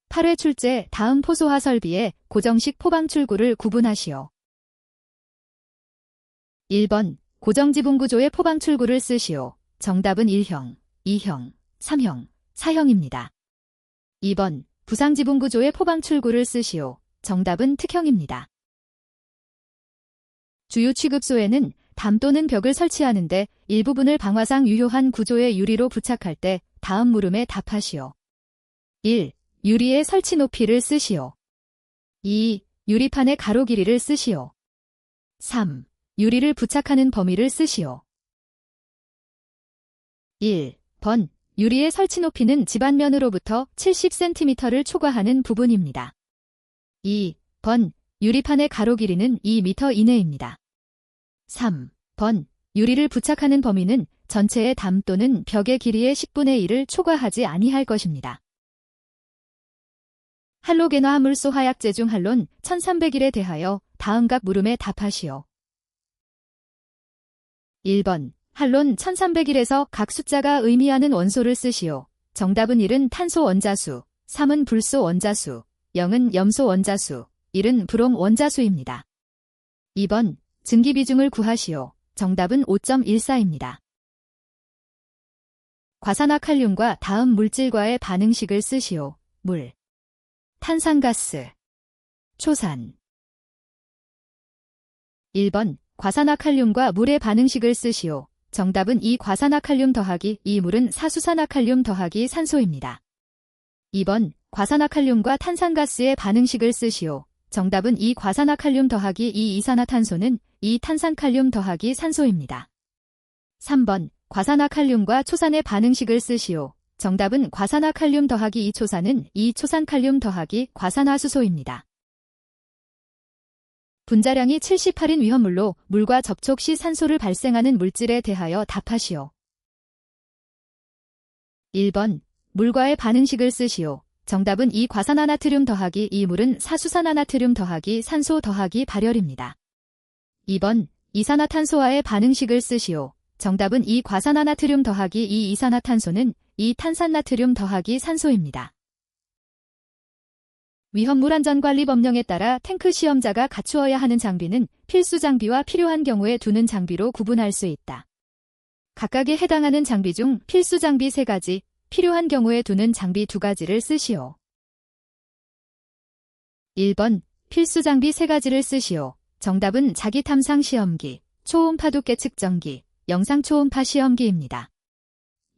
8회 출제 다음 포소화 설비의 고정식 포방출구를 구분하시오. 1번 고정지붕구조의 포방출구를 쓰시오. 정답은 1형, 2형, 3형, 4형입니다. 2번 부상지붕구조의 포방출구를 쓰시오. 정답은 특형입니다. 주요 취급소에는 담 또는 벽을 설치하는데 일부분을 방화상 유효한 구조의 유리로 부착할 때 다음 물음에 답하시오. 1. 유리의 설치 높이를 쓰시오. 2. 유리판의 가로 길이를 쓰시오. 3. 유리를 부착하는 범위를 쓰시오. 1번 유리의 설치 높이는 집안면으로부터 70cm를 초과하는 부분입니다. 2번 유리판의 가로 길이는 2m 이내입니다. 3번 유리를 부착하는 범위는 전체의 담 또는 벽의 길이의 10분의 1을 초과하지 아니할 것입니다. 할로겐화 함물소 화약제 중 할론 1300일에 대하여 다음 각 물음에 답하시오. 1번 할론 1300일에서 각 숫자가 의미하는 원소를 쓰시오. 정답은 1은 탄소 원자수, 3은 불소 원자수, 0은 염소 원자수, 1은 브롬 원자수입니다. 2번 증기 비중을 구하시오. 정답은 5.14입니다. 과산화칼륨과 다음 물질과의 반응식을 쓰시오. 물, 탄산가스, 초산. 1번 과산화칼륨과 물의 반응식을 쓰시오. 정답은 2과산화칼륨 더하기 2물은 사수산화칼륨 더하기 산소입니다. 2번 과산화칼륨과 탄산가스의 반응식을 쓰시오. 정답은 2과산화칼륨 더하기 2이산화탄소는 2탄산칼륨 더하기 산소입니다. 3번 과산화칼륨과 초산의 반응식을 쓰시오. 정답은 과산화칼륨 더하기 2초산은 2초산칼륨 더하기 과산화수소입니다. 분자량이 78인 위험물로 물과 접촉 시 산소를 발생하는 물질에 대하여 답하시오. 1번 물과의 반응식을 쓰시오. 정답은 2과산화나트륨 더하기 2물은 사수산화나트륨 더하기 산소 더하기 발열입니다. 2번 이산화탄소와의 반응식을 쓰시오. 정답은 2과산화나트륨 더하기 2이산화탄소는 2탄산나트륨 더하기 산소입니다. 위험물 안전관리 법령에 따라 탱크 시험자가 갖추어야 하는 장비는 필수 장비와 필요한 경우에 두는 장비로 구분할 수 있다. 각각에 해당하는 장비 중 필수 장비 3가지, 필요한 경우에 두는 장비 2가지를 쓰시오. 1번 필수 장비 3가지를 쓰시오. 정답은 자기탐상 시험기, 초음파두께 측정기, 영상초음파 시험기입니다.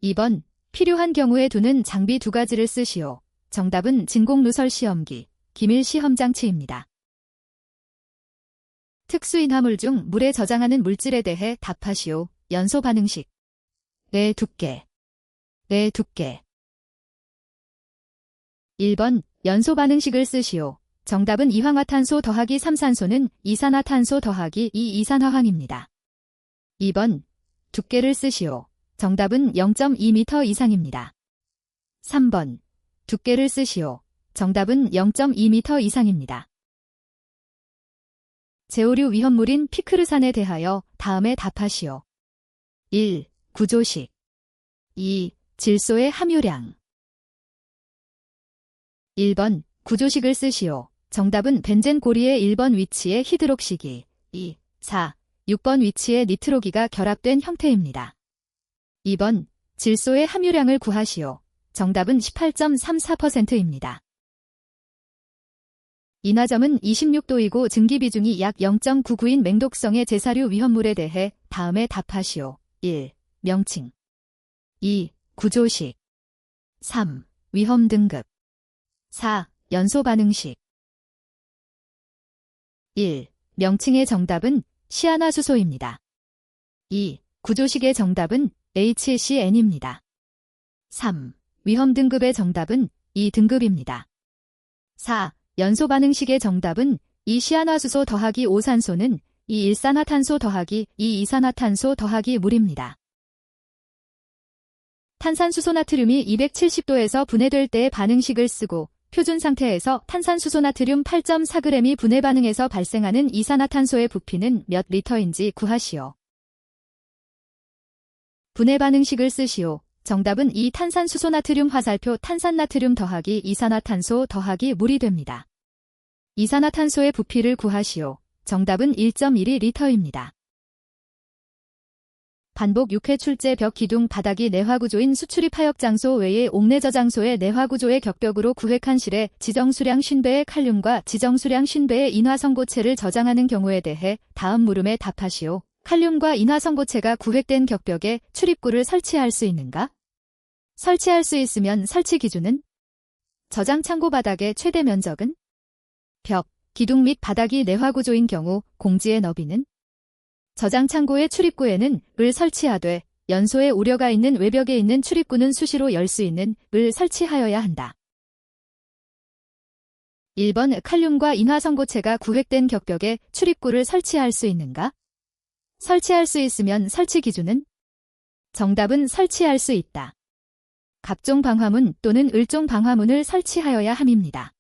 2번 필요한 경우에 두는 장비 2가지를 쓰시오. 정답은 진공누설 시험기, 기밀 시험장치입니다. 특수인화물 중 물에 저장하는 물질에 대해 답하시오. 연소 반응식. 내 두께. 1번 연소 반응식을 쓰시오. 정답은 이황화탄소 더하기 3산소는 이산화탄소 더하기 2이산화황입니다. 2번 두께를 쓰시오. 정답은 0.2m 이상입니다. 3번 두께를 쓰시오. 정답은 0.2m 이상입니다. 제오류 위험물인 피크르산에 대하여 다음에 답하시오. 1. 구조식. 2. 질소의 함유량. 1번 구조식을 쓰시오. 정답은 벤젠 고리의 1번 위치에 히드록시기, 2, 4, 6번 위치에 니트로기가 결합된 형태입니다. 2번 질소의 함유량을 구하시오. 정답은 18.34%입니다. 인화점은 26도이고 증기 비중이 약 0.99인 맹독성의 제사류 위험물에 대해 다음에 답하시오. 1. 명칭. 2. 구조식. 3. 위험 등급. 4. 연소 반응식. 1. 명칭의 정답은 시아나수소입니다. 2. 구조식의 정답은 HCN입니다. 3. 위험 등급의 정답은 2등급입니다. 4. 연소 반응식의 정답은 2시아나수소 더하기 5산소는 2일산화탄소 더하기 2이산화탄소 더하기 물입니다. 탄산수소나트륨이 270도에서 분해될 때의 반응식을 쓰고 표준 상태에서 탄산수소나트륨 8.4g이 분해 반응에서 발생하는 이산화탄소의 부피는 몇 리터인지 구하시오. 분해 반응식을 쓰시오. 정답은 이 탄산수소나트륨 화살표 탄산나트륨 더하기 이산화탄소 더하기 물이 됩니다. 이산화탄소의 부피를 구하시오. 정답은 1.12리터입니다. 반복 6회 출제 벽 기둥 바닥이 내화구조인 수출입 하역 장소 외에 옥내 저장소의 내화구조의 격벽으로 구획한 실에 지정수량 50배의 칼륨과 지정수량 50배의 인화성고체를 저장하는 경우에 대해 다음 물음에 답하시오. 칼륨과 인화성고체가 구획된 격벽에 출입구를 설치할 수 있는가? 설치할 수 있으면 설치 기준은? 저장 창고 바닥의 최대 면적은? 벽, 기둥 및 바닥이 내화구조인 경우 공지의 너비는? 저장 창고의 출입구에는 을 설치하되 연소에 우려가 있는 외벽에 있는 출입구는 수시로 열 수 있는 을 설치하여야 한다. 1번 칼륨과 인화성고체가 구획된 격벽에 출입구를 설치할 수 있는가? 설치할 수 있으면 설치 기준은? 정답은 설치할 수 있다. 각종 방화문 또는 을종 방화문을 설치하여야 함입니다.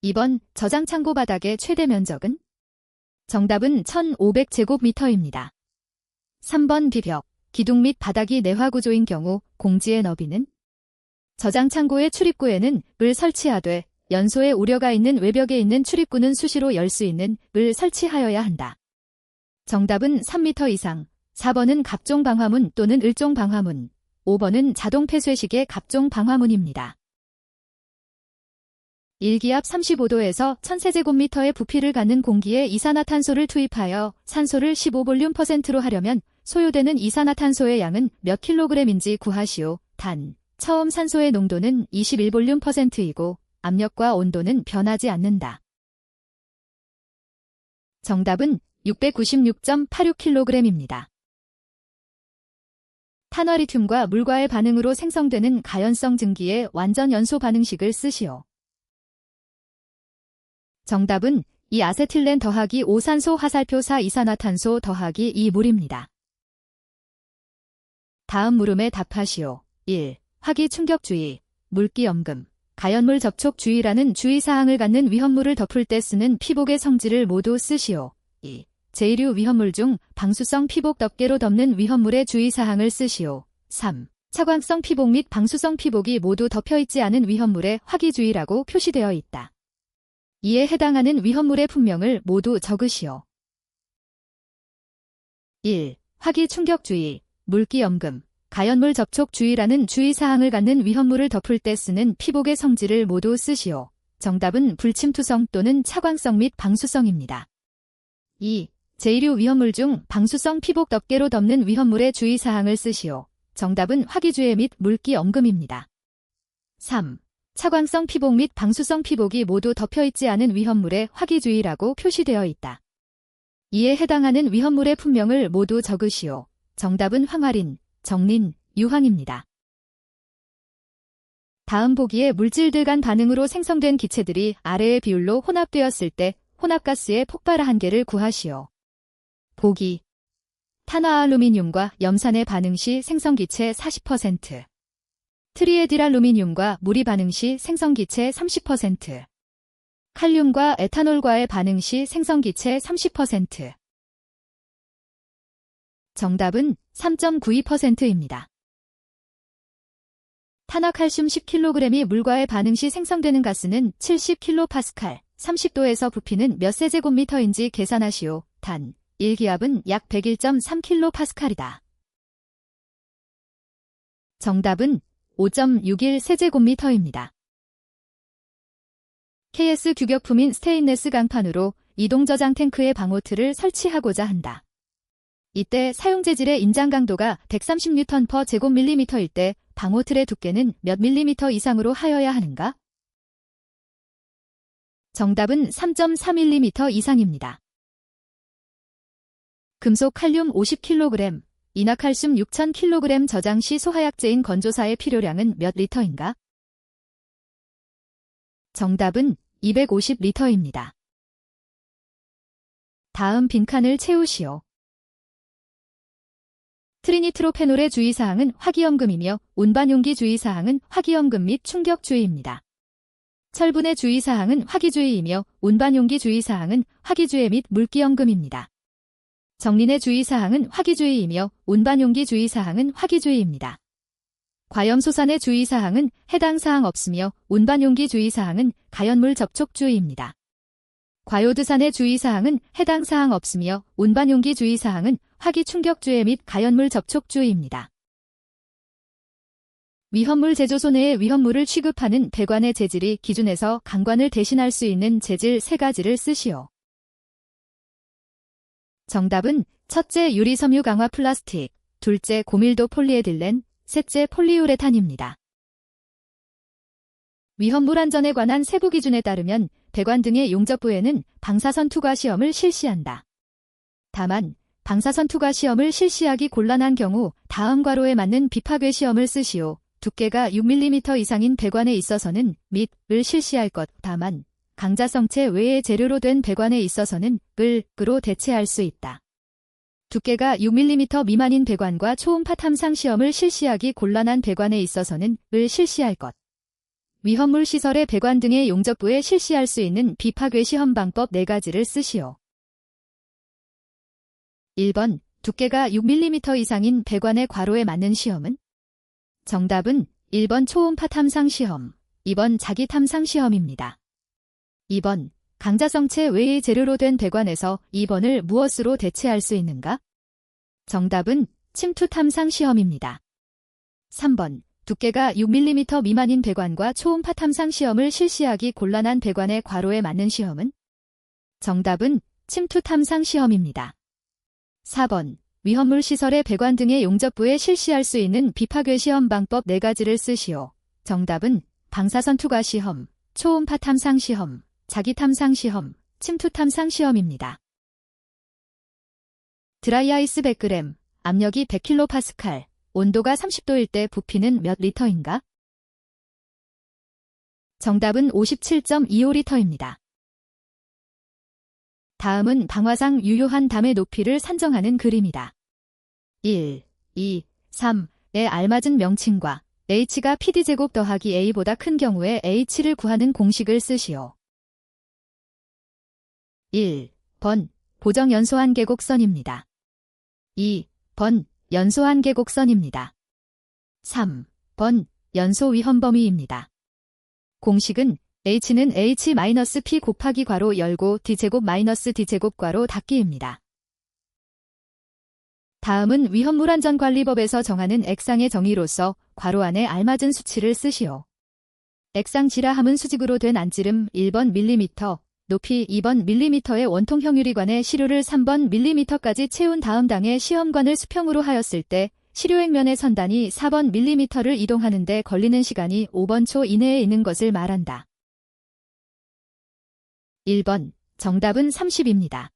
2번 저장 창고 바닥의 최대 면적은? 정답은 1500제곱미터입니다. 3번 비벽, 기둥 및 바닥이 내화구조인 경우 공지의 너비는? 저장 창고의 출입구에는 을 설치하되 연소에 우려가 있는 외벽에 있는 출입구는 수시로 열 수 있는 을 설치하여야 한다. 정답은 3m 이상. 4번은 각종 방화문 또는 을종 방화문. 5번은 자동 폐쇄식의 각종 방화문입니다. 일기압 35도에서 1000세제곱미터의 부피를 갖는 공기에 이산화탄소를 투입하여 산소를 15볼륨%로 하려면 소요되는 이산화탄소의 양은 몇 킬로그램인지 구하시오. 단, 처음 산소의 농도는 21볼륨%이고 압력과 온도는 변하지 않는다. 정답은 696.86kg입니다. 탄화리튬과 물과의 반응으로 생성되는 가연성 증기의 완전 연소 반응식을 쓰시오. 정답은 이 아세틸렌 더하기 5산소 화살표 4 이산화탄소 더하기 2 물입니다. 다음 물음에 답하시오. 1. 화기 충격주의, 물기 염금, 가연물 접촉 주의라는 주의사항을 갖는 위험물을 덮을 때 쓰는 피복의 성질을 모두 쓰시오. 2. 제1류 위험물 중 방수성 피복 덮개로 덮는 위험물의 주의사항을 쓰시오. 3. 차광성 피복 및 방수성 피복이 모두 덮여있지 않은 위험물의 화기주의라고 표시되어 있다. 이에 해당하는 위험물의 품명을 모두 적으시오. 1. 화기 충격주의, 물기 염금, 가연물 접촉 주의라는 주의사항을 갖는 위험물을 덮을 때 쓰는 피복의 성질을 모두 쓰시오. 정답은 불침투성 또는 차광성 및 방수성입니다. 2. 제1류 위험물 중 방수성 피복 덮개로 덮는 위험물의 주의사항을 쓰시오. 정답은 화기주의 및 물기 염금입니다. 3. 차광성 피복 및 방수성 피복이 모두 덮여있지 않은 위험물의 화기주의라고 표시되어 있다. 이에 해당하는 위험물의 품명을 모두 적으시오. 정답은 황화린, 정린, 유황입니다. 다음 보기에 물질들 간 반응으로 생성된 기체들이 아래의 비율로 혼합되었을 때 혼합가스의 폭발 한계를 구하시오. 보기. 탄화알루미늄과 염산의 반응 시 생성기체 40%. 트리에틸알루미늄과 물이 반응 시 생성기체 30%. 칼륨과 에탄올과의 반응 시 생성기체 30%. 정답은 3.92%입니다. 탄화칼슘 10kg이 물과의 반응 시 생성되는 가스는 70kPa, 30도에서 부피는 몇 세제곱미터인지 계산하시오. 단, 1기압은 약 101.3kPa이다. 정답은 5.61세제곱미터입니다. KS 규격품인 스테인레스 강판으로 이동저장 탱크의 방호틀을 설치하고자 한다. 이때 사용 재질의 인장 강도가 130N/제곱밀리미터일 때 방호틀의 두께는 몇 밀리미터 이상으로 하여야 하는가? 정답은 3.3mm 이상입니다. 금속 칼륨 50kg, 인화칼슘 6000kg 저장 시 소화약제인 건조사의 필요량은 몇 리터인가? 정답은 250리터입니다. 다음 빈칸을 채우시오. 트리니트로페놀의 주의사항은 화기염금이며 운반용기 주의사항은 화기염금 및 충격주의입니다. 철분의 주의사항은 화기주의이며 운반용기 주의사항은 화기주의 및 물기염금입니다. 정린의 주의사항은 화기주의이며 운반용기 주의사항은 화기주의입니다. 과염소산의 주의사항은 해당 사항 없으며 운반용기 주의사항은 가연물 접촉 주의입니다. 과요드산의 주의사항은 해당 사항 없으며 운반용기 주의사항은 화기 충격주의 및 가연물 접촉 주의입니다. 위험물 제조소 내에 위험물을 취급하는 배관의 재질이 기준에서 강관을 대신할 수 있는 재질 3가지를 쓰시오. 정답은 첫째 유리섬유 강화 플라스틱, 둘째 고밀도 폴리에틸렌, 셋째 폴리우레탄입니다. 위험물 안전에 관한 세부 기준에 따르면 배관 등의 용접부에는 방사선 투과 시험을 실시한다. 다만 방사선 투과 시험을 실시하기 곤란한 경우 다음 괄호에 맞는 비파괴 시험을 쓰시오. 두께가 6mm 이상인 배관에 있어서는 및을 실시할 것. 다만 강자성체 외의 재료로 된 배관에 있어서는 을로 대체할 수 있다. 두께가 6mm 미만인 배관과 초음파 탐상 시험을 실시하기 곤란한 배관에 있어서는 을 실시할 것. 위험물 시설의 배관 등의 용접부에 실시할 수 있는 비파괴 시험 방법 4가지를 쓰시오. 1번 두께가 6mm 이상인 배관의 괄호에 맞는 시험은? 정답은 1번 초음파 탐상 시험, 2번 자기 탐상 시험입니다. 2번 강자성체 외의 재료로 된 배관에서 2번을 무엇으로 대체할 수 있는가? 정답은 침투 탐상 시험입니다. 3번 두께가 6mm 미만인 배관과 초음파 탐상 시험을 실시하기 곤란한 배관의 괄호에 맞는 시험은? 정답은 침투 탐상 시험입니다. 4번 위험물 시설의 배관 등의 용접부에 실시할 수 있는 비파괴 시험 방법 4가지를 쓰시오. 정답은 방사선 투과 시험, 초음파 탐상 시험, 자기 탐상 시험, 침투 탐상 시험입니다. 드라이아이스 100g, 압력이 100kPa, 온도가 30도일 때 부피는 몇 리터인가? 정답은 57.25리터입니다. 다음은 방화상 유효한 담의 높이를 산정하는 그림이다. 1, 2, 3에 알맞은 명칭과 h가 pd제곱 더하기 a보다 큰 경우에 h를 구하는 공식을 쓰시오. 1번 고정연소한 계곡선입니다. 2번 연소한 계곡선입니다. 3번 연소 위험 범위입니다. 공식은 h는 h-p 곱하기 괄호 열고 d제곱 마이너스 d제곱 괄호 닫기입니다. 다음은 위험물안전관리법에서 정하는 액상의 정의로서 괄호 안에 알맞은 수치를 쓰시오. 액상 지라함은 수직으로 된 안지름 1번 mm, 높이 2번 mm의 원통형 유리관에 시료를 3번 mm까지 채운 다음 당에 시험관을 수평으로 하였을 때 시료액면의 선단이 4번 mm를 이동하는 데 걸리는 시간이 5번 초 이내에 있는 것을 말한다. 1번 정답은 30입니다.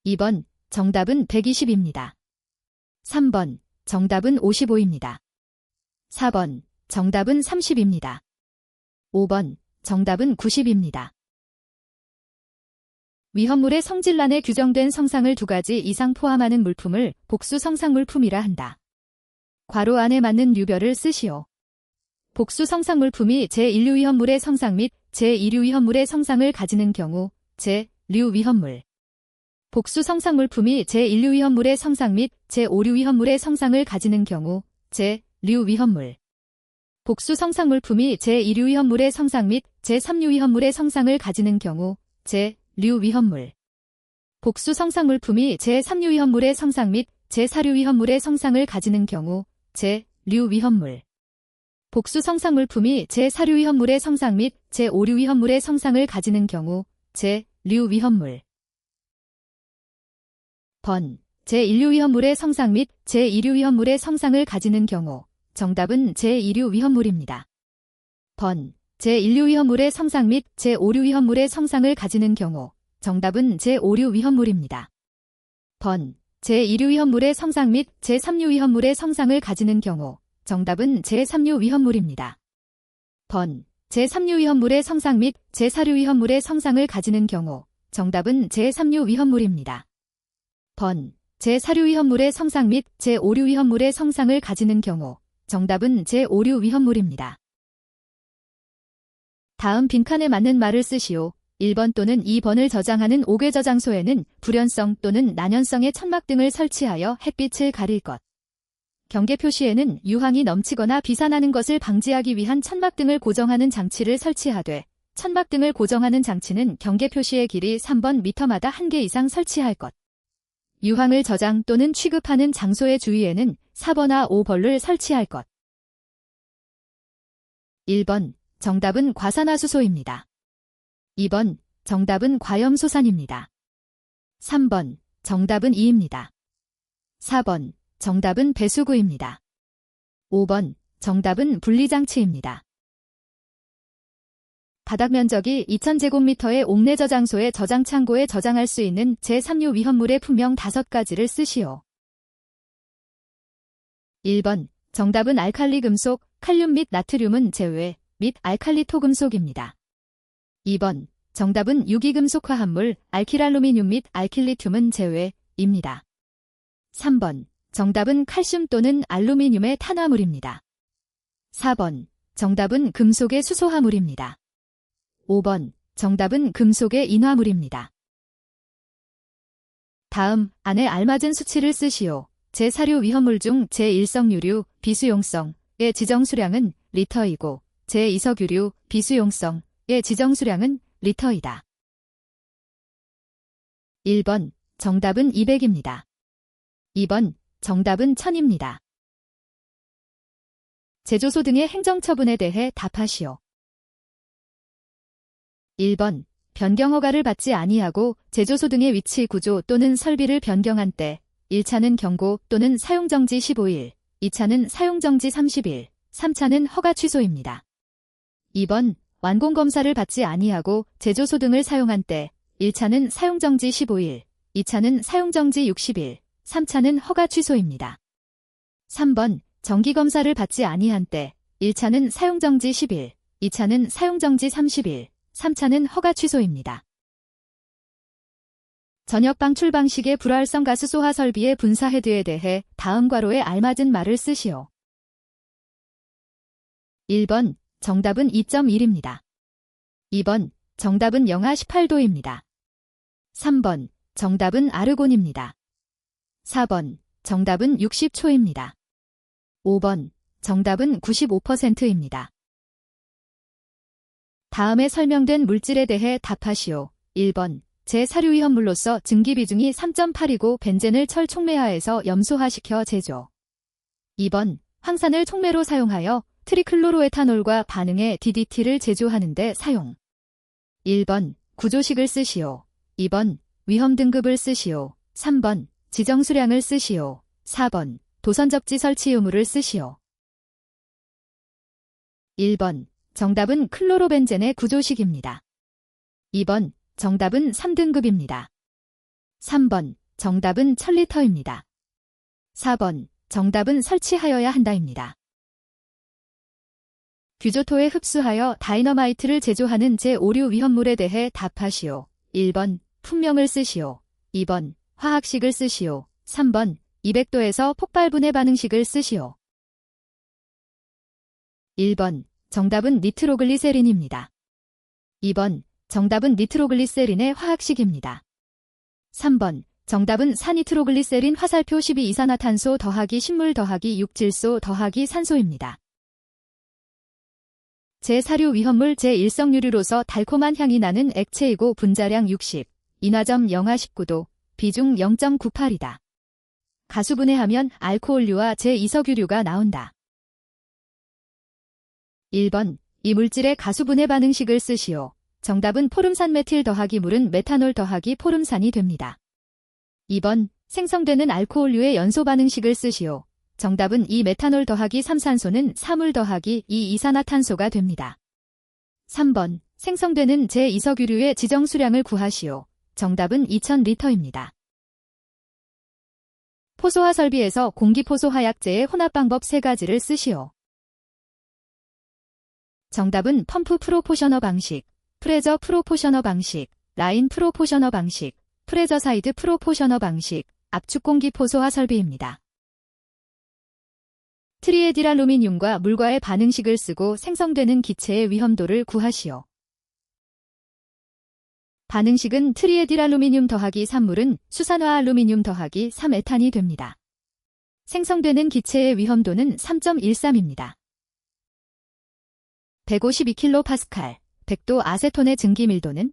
2번 정답은 120입니다. 3번 정답은 55입니다. 4번 정답은 30입니다. 5번 정답은 90입니다. 위험물의 성질란에 규정된 성상을 2가지 이상 포함하는 물품을 복수 성상 물품이라 한다. 괄호 안에 맞는 유별을 쓰시오. 복수 성상 물품이 제1류 위험물의 성상 및 제2류 위험물의 성상을 가지는 경우 제1류 위험물. 복수 성상 물품이 제1류 위험물의 성상 및 제5류 위험물의 성상을 가지는 경우 제1류 위험물. 복수 성상 물품이 제2류 위험물의 성상 및 제3류 위험물의 성상을 가지는 경우 제1류 위험물. 복수 성상 물품이 제3류 위험물의 성상 및 제4류 위험물의 성상을 가지는 경우 제1류 위험물. 복수 성상 물품이 제4류 위험물의 성상 및 제5류 위험물의 성상을 가지는 경우 제1류 위험물. 번 제1류 위험물의 성상 및 제2류 위험물의 성상을 가지는 경우 정답은 제2류 위험물입니다. 번 제1류 위험물의 성상 및 제5류 위험물의 성상을 가지는 경우 정답은 제5류 위험물입니다. 번 제2류 위험물의 성상 및 제3류 위험물의 성상을 가지는 경우 정답은 제3류 위험물입니다. 번 제3류 위험물의 성상 및 제4류 위험물의 성상을 가지는 경우 정답은 제3류 위험물입니다. 번 제4류 위험물의 성상 및 제5류 위험물의 성상을 가지는 경우 정답은 제5류 위험물입니다. 다음 빈칸에 맞는 말을 쓰시오. 1번 또는 2번을 저장하는 5개 저장소에는 불연성 또는 난연성의 천막 등을 설치하여 햇빛을 가릴 것. 경계 표시에는 유황이 넘치거나 비산하는 것을 방지하기 위한 천막 등을 고정하는 장치를 설치하되 천막 등을 고정하는 장치는 경계 표시의 길이 3번 미터마다 1개 이상 설치할 것. 유황을 저장 또는 취급하는 장소의 주위에는 4번화 5벌을 설치할 것. 1번 정답은 과산화수소입니다. 2번 정답은 과염소산입니다. 3번 정답은 2입니다. 4번 정답은 배수구입니다. 5번 정답은 분리장치입니다. 바닥 면적이 2000제곱미터의 옥내 저장소의 저장 창고에 저장할 수 있는 제3류 위험물의 품명 5가지를 쓰시오. 1번 정답은 알칼리 금속, 칼륨 및 나트륨은 제외 및 알칼리 토금속입니다. 2번 정답은 유기금속 화합물, 알킬알루미늄 및 알킬리튬은 제외입니다. 3번 정답은 칼슘 또는 알루미늄의 탄화물입니다. 4번 정답은 금속의 수소화물입니다. 5번 정답은 금속의 인화물입니다. 다음 안에 알맞은 수치를 쓰시오. 제4류 위험물 중 제1성유류 비수용성의 지정수량은 리터이고 제2석유류 비수용성의 지정수량은 리터이다. 1번 정답은 200입니다. 2번 정답은 1000입니다. 제조소 등의 행정처분에 대해 답하시오. 1번 변경허가를 받지 아니하고 제조소 등의 위치 구조 또는 설비를 변경한 때 1차는 경고 또는 사용정지 15일, 2차는 사용정지 30일, 3차는 허가 취소입니다. 2번 완공검사를 받지 아니하고 제조소 등을 사용한 때 1차는 사용정지 15일, 2차는 사용정지 60일, 3차는 허가 취소입니다. 3번 정기검사를 받지 아니한 때 1차는 사용정지 10일, 2차는 사용정지 30일, 3차는 허가 취소입니다. 전역 방출 방식의 불활성 가스 소화 설비의 분사 헤드에 대해 다음 괄호에 알맞은 말을 쓰시오. 1번 정답은 2.1입니다. 2번 정답은 영하 18도입니다. 3번 정답은 아르곤입니다. 4번 정답은 60초입니다. 5번 정답은 95%입니다. 다음에 설명된 물질에 대해 답하시오. 1번 제4류 위험물로서 증기 비중이 3.8이고 벤젠을 철 촉매하에서 염소화시켜 제조. 2번 황산을 촉매로 사용하여 트리클로로에탄올과 반응해 DDT를 제조하는 데 사용. 1번 구조식을 쓰시오. 2번 위험 등급을 쓰시오. 3번 지정수량을 쓰시오. 4번 도선적지 설치 의무를 쓰시오. 1번 정답은 클로로벤젠의 구조식입니다. 2번 정답은 3등급입니다. 3번 정답은 1000리터입니다. 4번 정답은 설치하여야 한다입니다. 규조토에 흡수하여 다이너마이트를 제조하는 제5류 위험물에 대해 답하시오. 1번 품명을 쓰시오. 2번 화학식을 쓰시오. 3번 200도에서 폭발분해 반응식을 쓰시오. 1번 정답은 니트로글리세린입니다. 2번 정답은 니트로글리세린의 화학식입니다. 3번 정답은 사니트로글리세린 화살표 12이산화탄소 더하기 식물 더하기 육질소 더하기 산소입니다. 제4류 위험물 제1성유류로서 달콤한 향이 나는 액체이고 분자량 60, 인화점 영하 19도, 비중 0.98이다. 가수분해하면 알코올류와 제2석유류가 나온다. 1번 이 물질의 가수분해 반응식을 쓰시오. 정답은 포름산 메틸 더하기 물은 메탄올 더하기 포름산이 됩니다. 2번 생성되는 알코올류의 연소 반응식을 쓰시오. 정답은 이 메탄올 더하기 3산소는 사물 더하기 2이산화탄소가 됩니다. 3번 생성되는 제2석유류의 지정수량을 구하시오. 정답은 2000리터입니다. 포소화 설비에서 공기포소화약제의 혼합 방법 3가지를 쓰시오. 정답은 펌프 프로포셔너 방식, 프레저 프로포셔너 방식, 라인 프로포셔너 방식, 프레저 사이드 프로포셔너 방식, 압축 공기 포소화 설비입니다. 트리에딜알루미늄과 물과의 반응식을 쓰고 생성되는 기체의 위험도를 구하시오. 반응식은 트리에딜알루미늄 더하기 산물은 수산화 알루미늄 더하기 3에탄이 됩니다. 생성되는 기체의 위험도는 3.13입니다. 152kPa, 100도 아세톤의 증기 밀도는?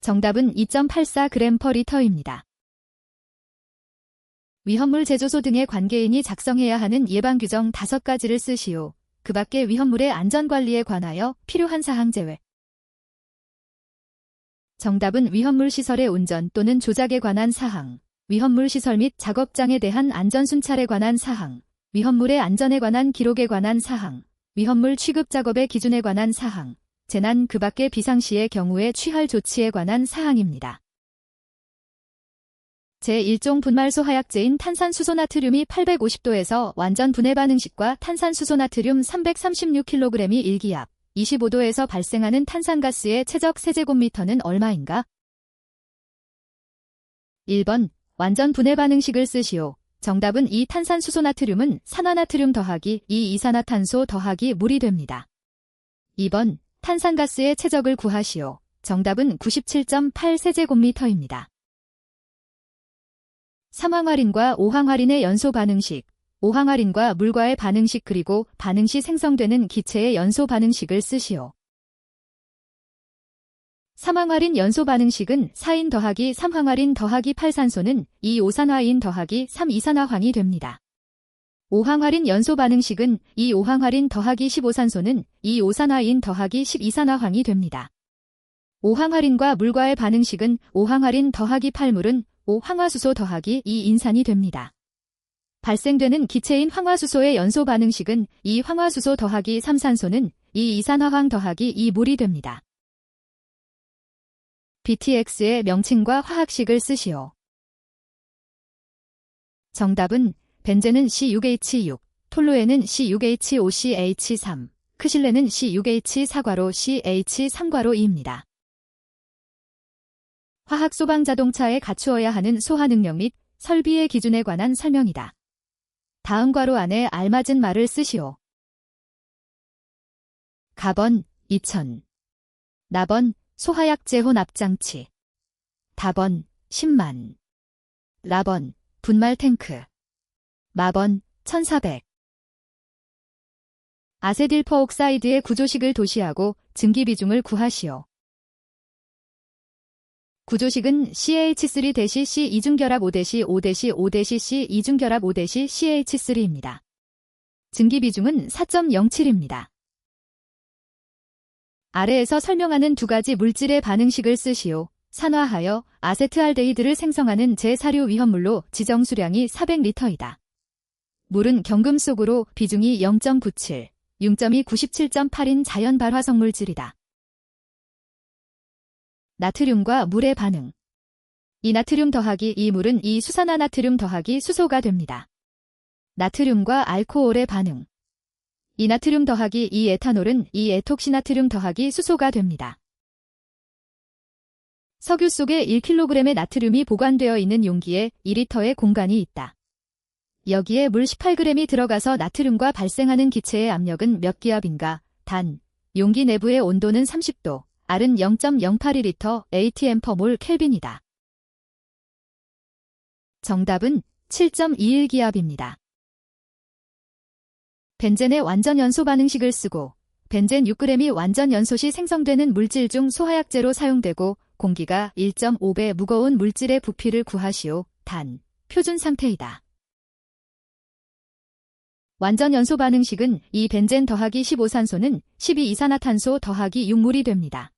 정답은 2.84g/L입니다. 위험물 제조소 등의 관계인이 작성해야 하는 예방규정 5가지를 쓰시오. 그 밖에 위험물의 안전관리에 관하여 필요한 사항 제외. 정답은 위험물 시설의 운전 또는 조작에 관한 사항, 위험물 시설 및 작업장에 대한 안전순찰에 관한 사항, 위험물의 안전에 관한 기록에 관한 사항, 위험물 취급 작업의 기준에 관한 사항, 재난 그 밖의 비상시의 경우에 취할 조치에 관한 사항입니다. 제1종 분말소 화약제인 탄산수소나트륨이 850도에서 완전 분해 반응식과 탄산수소나트륨 336kg이 일기압 25도에서 발생하는 탄산가스의 최적 세제곱미터는 얼마인가? 1번 완전 분해 반응식을 쓰시오. 정답은 이 탄산수소나트륨은 산화나트륨 더하기 2이산화탄소 더하기 물이 됩니다. 2번 탄산가스의 최적을 구하시오. 정답은 97.8 세제곱미터입니다. 3황화린과 5황화린의 연소 반응식, 5황화린과 물과의 반응식 그리고 반응 시 생성되는 기체의 연소 반응식을 쓰시오. 3황화린 연소 반응식은 4인 더하기 3황화린 더하기 8산소는 2오산화인 더하기 3이산화황이 됩니다. 5황화린 연소 반응식은 2오황화린 더하기 15산소는 2오산화인 더하기 12산화황이 됩니다. 5황화린과 물과의 반응식은 5황화린 더하기 8물은 5황화수소 더하기 2인산이 됩니다. 발생되는 기체인 황화수소의 연소 반응식은 2황화수소 더하기 3산소는 2이산화황 더하기 2물이 됩니다. BTX의 명칭과 화학식을 쓰시오. 정답은 벤젠은 C6H6, 톨루에는 C6H5CH3, 크실레는 C6H4괄호 CH3괄호2입니다. 화학 소방 자동차에 갖추어야 하는 소화 능력 및 설비의 기준에 관한 설명이다. 다음 괄호 안에 알맞은 말을 쓰시오. 가번 2000, 나번 소화약제 혼합장치, 다번 10만, 라번 분말 탱크, 마번 1400. 아세틸퍼옥사이드의 구조식을 도시하고 증기 비중을 구하시오. 구조식은 CH3-C 이중결합 5-5-5-C 이중결합 5-CH3입니다. 증기 비중은 4.07입니다. 아래에서 설명하는 두 가지 물질의 반응식을 쓰시오. 산화하여 아세트알데히드를 생성하는 제4류 위험물로 지정 수량이 400리터이다. 물은 경금 속으로 비중이 0.97, 융점이 97.8인 자연 발화성물질이다. 나트륨과 물의 반응. 이 나트륨 더하기 이 물은 이 수산화나트륨 더하기 수소가 됩니다. 나트륨과 알코올의 반응. 이 나트륨 더하기 이 에탄올은 이 에톡시나트륨 더하기 수소가 됩니다. 석유 속에 1kg의 나트륨이 보관되어 있는 용기에 2리터의 공간이 있다. 여기에 물 18g이 들어가서 나트륨과 발생하는 기체의 압력은 몇 기압인가? 단, 용기 내부의 온도는 30도, R은 0.082리터 atm/몰 켈빈이다. 정답은 7.21기압입니다. 벤젠의 완전 연소 반응식을 쓰고 벤젠 6g이 완전 연소 시 생성되는 물질 중 소화약제로 사용되고 공기가 1.5배 무거운 물질의 부피를 구하시오. 단, 표준 상태이다. 완전 연소 반응식은 이 벤젠 더하기 15산소는 12이산화탄소 더하기 6물이 됩니다.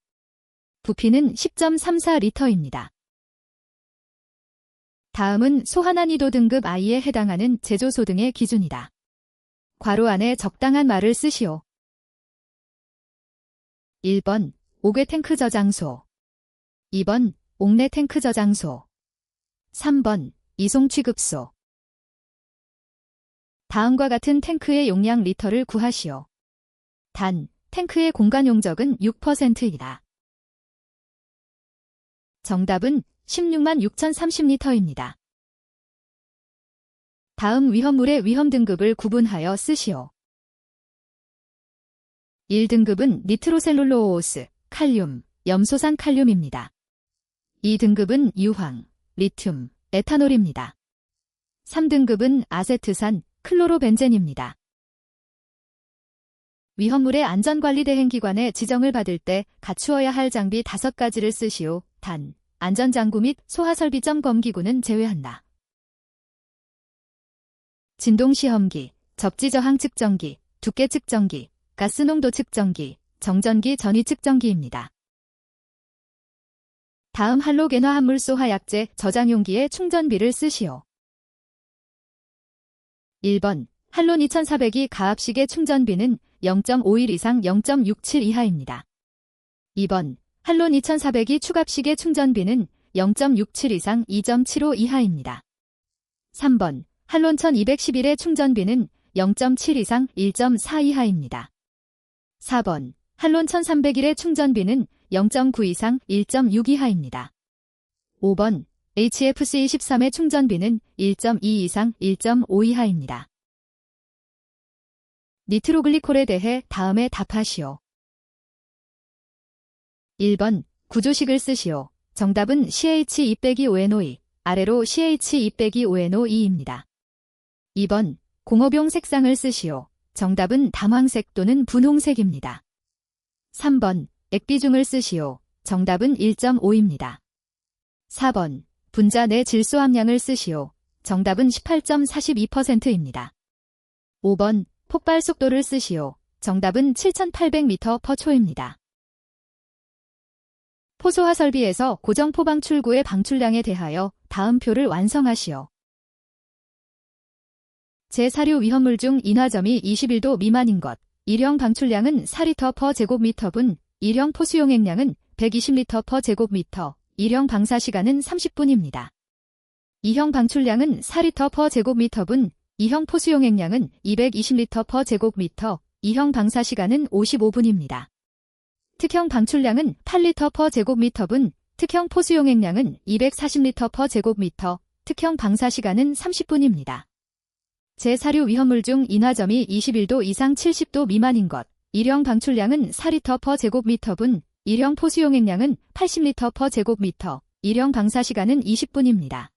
부피는 10.34리터입니다. 다음은 소화난이도 등급 I에 해당하는 제조소 등의 기준이다. 괄호 안에 적당한 말을 쓰시오. 1번 옥외 탱크 저장소, 2번 옥내 탱크 저장소, 3번 이송 취급소. 다음과 같은 탱크의 용량 리터를 구하시오. 단, 탱크의 공간 용적은 6%이다. 정답은 16만 6030리터입니다. 다음 위험물의 위험 등급을 구분하여 쓰시오. 1등급은 니트로셀룰로오스, 칼륨, 염소산 칼륨입니다. 2등급은 유황, 리튬, 에탄올입니다. 3등급은 아세트산, 클로로벤젠입니다. 위험물의 안전관리대행기관의 지정을 받을 때 갖추어야 할 장비 5가지를 쓰시오. 단, 안전장구 및 소하설비점검기구는 제외한다. 진동시험기, 접지저항 측정기, 두께 측정기, 가스농도 측정기, 정전기 전위 측정기입니다. 다음 할로겐화 함물소 화약제 저장용기에 충전비를 쓰시오. 1번 할론 2400이 가압식의 충전비는 0.51 이상 0.67 이하입니다. 2번 할론 2400이 추갑식의 충전비는 0.67 이상 2.75 이하입니다. 3번 할론 1211의 충전비는 0.7 이상 1.4 이하입니다. 4번 할론 1301의 충전비는 0.9 이상 1.6 이하입니다. 5번 HFC23의 충전비는 1.2 이상 1.5 이하입니다. 니트로글리콜에 대해 다음에 답하시오. 1번 구조식을 쓰시오. 정답은 CH2-5NO2, 아래로 CH2-5NO2입니다. 2번 공업용 색상을 쓰시오. 정답은 담황색 또는 분홍색입니다. 3번 액비중을 쓰시오. 정답은 1.5입니다. 4번 분자 내 질소 함량을 쓰시오. 정답은 18.42%입니다. 5번 폭발 속도를 쓰시오. 정답은 7800m/초입니다. 포소화 설비에서 고정포 방출구의 방출량에 대하여 다음 표를 완성하시오. 제4류 위험물 중 인화점이 21도 미만인 것. 1형 방출량은 4리터/제곱미터분, 1형 포수용액량은 120리터/제곱미터, 1형 방사시간은 30분입니다. 2형 방출량은 4리터/제곱미터분, 2형 포수용액량은 220리터/제곱미터, 2형 방사시간은 55분입니다. 특형 방출량은 8리터/제곱미터분, 특형 포수용액량은 240리터/제곱미터, 특형 방사시간은 30분입니다. 제4류 위험물 중 인화점이 21도 이상 70도 미만인 것. 1형 방출량은 4리터/제곱미터분, 1형 포수용액량은 80리터/제곱미터, 1형 방사시간은 20분입니다.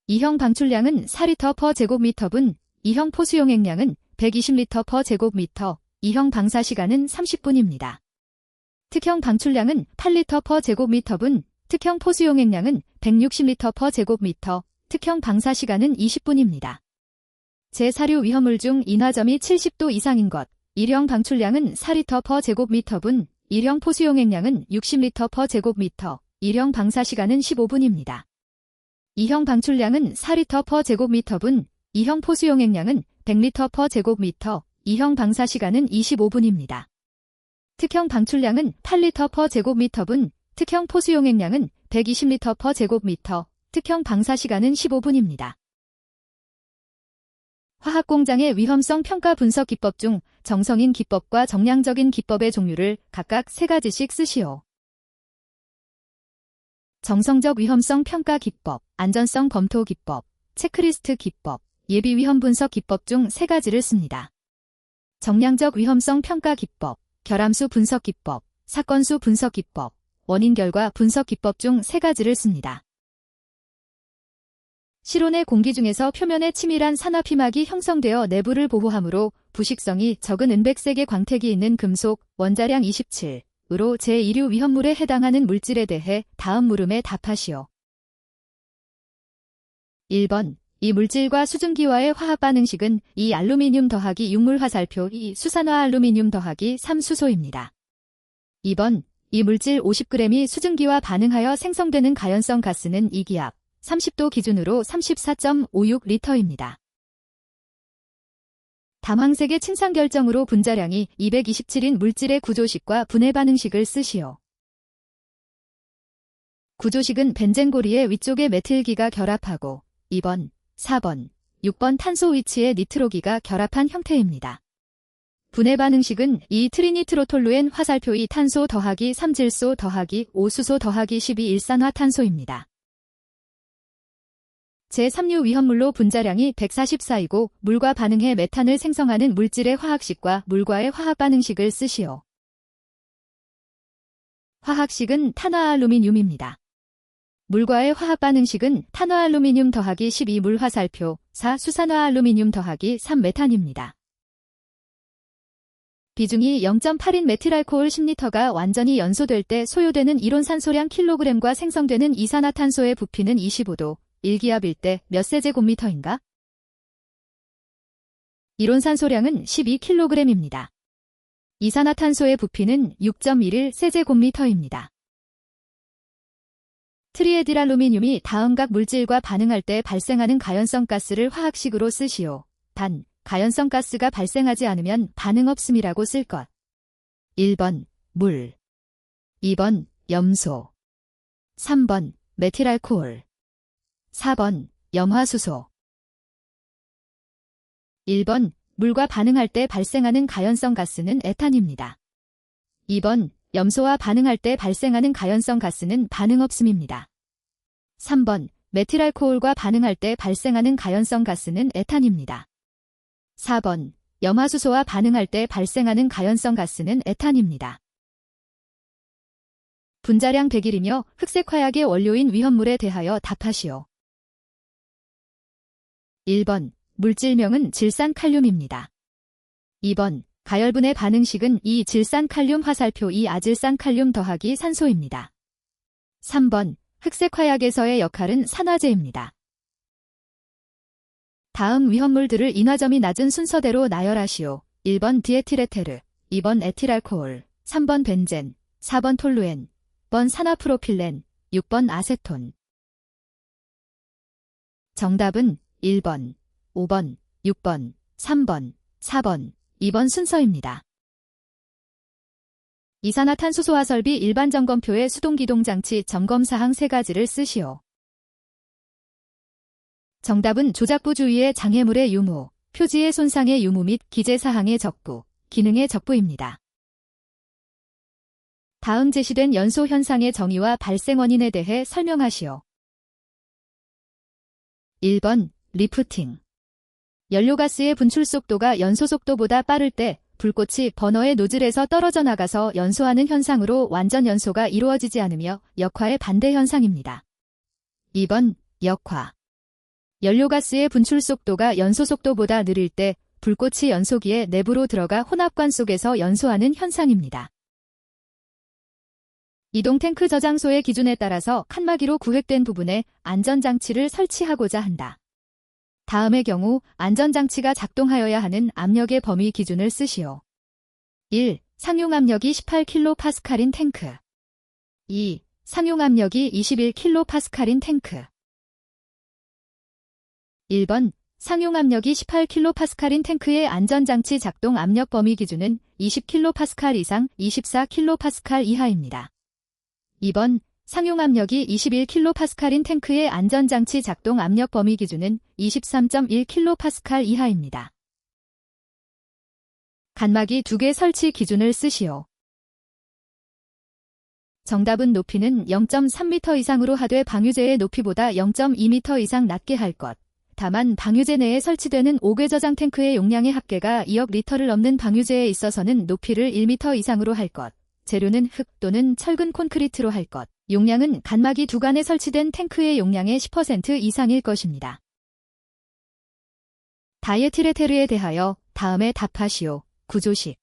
2형 방출량은 4리터/제곱미터분, 2형 포수용액량은 120리터/제곱미터, 2형 방사시간은 30분입니다. 특형 방출량은 8리터/제곱미터분, 특형 포수용액량은 160리터/제곱미터, 특형 방사시간은 20분입니다. 제4류 위험물 중 인화점이 70도 이상인 것. 1형 방출량은 4리터/제곱미터분, 1형 포수용액량은 60리터/제곱미터, 1형 방사시간은 15분입니다. 2형 방출량은 4리터/제곱미터분, 2형 포수용액량은 100리터/제곱미터, 2형 방사시간은 25분입니다. 특형 방출량은 8리터/제곱미터분, 특형 포수용액량은 120리터/제곱미터, 특형 방사시간은 15분입니다. 화학공장의 위험성 평가 분석 기법 중 정성인 기법과 정량적인 기법의 종류를 각각 3가지씩 쓰시오. 정성적 위험성 평가 기법, 안전성 검토 기법, 체크리스트 기법, 예비 위험 분석 기법 중 3가지를 씁니다. 정량적 위험성 평가 기법, 결함수 분석 기법, 사건수 분석 기법, 원인 결과 분석 기법 중 3가지를 씁니다. 실온의 공기 중에서 표면에 치밀한 산화피막이 형성되어 내부를 보호하므로 부식성이 적은 은백색의 광택이 있는 금속 원자량 27으로 제2류 위험물에 해당하는 물질에 대해 다음 물음에 답하시오. 1번 이 물질과 수증기와의 화합반응식은 2 알루미늄 더하기 6물 화살표 2 수산화 알루미늄 더하기 3 수소입니다. 2번 이 물질 50g이 수증기와 반응하여 생성되는 가연성 가스는 이기압 30도 기준으로 34.56리터입니다. 담황색의 침상 결정으로 분자량이 227인 물질의 구조식과 분해 반응식을 쓰시오. 구조식은 벤젠고리의 위쪽에 메틸기가 결합하고 2번, 4번, 6번 탄소 위치에 니트로기가 결합한 형태입니다. 분해 반응식은 이 트리니트로톨루엔 화살표 2 탄소 더하기 3질소 더하기 5 수소 더하기 12 일산화탄소입니다. 제3류 위험물로 분자량이 144이고 물과 반응해 메탄을 생성하는 물질의 화학식과 물과의 화학 반응식을 쓰시오. 화학식은 탄화알루미늄입니다. 물과의 화학 반응식은 탄화알루미늄 더하기 12 물화살표, 4 수산화알루미늄 더하기 3 메탄입니다. 비중이 0.8인 메틸알코올 10리터가 완전히 연소될 때 소요되는 이론산소량 킬로그램과 생성되는 이산화탄소의 부피는 25도, 1기압일 때 몇 세제곱미터인가? 이론산소량은 12kg입니다. 이산화탄소의 부피는 6.11 세제곱미터입니다. 트리에틸알루미늄이 다음 각 물질과 반응할 때 발생하는 가연성 가스를 화학식으로 쓰시오. 단, 가연성 가스가 발생하지 않으면 반응 없음이라고 쓸 것. 1번, 물. 2번, 염소. 3번, 메틸알코올. 4번, 염화수소. 1번, 물과 반응할 때 발생하는 가연성 가스는 에탄입니다. 2번, 염소와 반응할 때 발생하는 가연성 가스는 반응 없음입니다. 3번, 메틸알코올과 반응할 때 발생하는 가연성 가스는 에탄입니다. 4번, 염화수소와 반응할 때 발생하는 가연성 가스는 에탄입니다. 분자량 100일이며 흑색 화약의 원료인 위험물에 대하여 답하시오. 1번, 물질명은 질산칼륨입니다. 2번, 가열분의 반응식은 이 질산칼륨 화살표 이 아질산칼륨 더하기 산소입니다. 3번, 흑색 화약에서의 역할은 산화제입니다. 다음 위험물들을 인화점이 낮은 순서대로 나열하시오. 1번 디에틸에테르, 2번 에틸알코올, 3번 벤젠, 4번 톨루엔, 6번 산화프로필렌, 6번 아세톤. 정답은 1번, 5번, 6번, 3번, 4번, 2번 순서입니다. 이산화탄소소화 설비 일반 점검표에 수동기동장치 점검사항 3가지를 쓰시오. 정답은 조작부 주위의 장애물의 유무, 표지의 손상의 유무 및 기재사항의 적부, 기능의 적부입니다. 다음 제시된 연소 현상의 정의와 발생 원인에 대해 설명하시오. 1번, 리프팅. 연료가스의 분출 속도가 연소 속도보다 빠를 때 불꽃이 버너의 노즐에서 떨어져 나가서 연소하는 현상으로 완전 연소가 이루어지지 않으며 역화의 반대 현상입니다. 2번, 역화. 연료가스의 분출 속도가 연소 속도보다 느릴 때 불꽃이 연소기의 내부로 들어가 혼합관 속에서 연소하는 현상입니다. 이동 탱크 저장소의 기준에 따라서 칸막이로 구획된 부분에 안전장치를 설치하고자 한다. 다음의 경우 안전장치가 작동하여야 하는 압력의 범위 기준을 쓰시오. 1. 상용압력이 18kPa인 탱크. 2. 상용압력이 21kPa인 탱크. 1번, 상용압력이 18kPa인 탱크의 안전장치 작동 압력 범위 기준은 20kPa 이상 24kPa 이하입니다. 2번, 상용압력이 21kPa인 탱크의 안전장치 작동 압력 범위 기준은 23.1kPa 이하입니다. 칸막이 2개 설치 기준을 쓰시오. 정답은 높이는 0.3m 이상으로 하되 방유제의 높이보다 0.2m 이상 낮게 할 것. 다만 방유제 내에 설치되는 5개 저장 탱크의 용량의 합계가 2억 리터를 넘는 방유제에 있어서는 높이를 1m 이상으로 할 것. 재료는 흙 또는 철근 콘크리트로 할 것. 용량은 칸막이 2간에 설치된 탱크의 용량의 10% 이상일 것입니다. 다이에틸에테르에 대하여 다음에 답하시오. 구조식.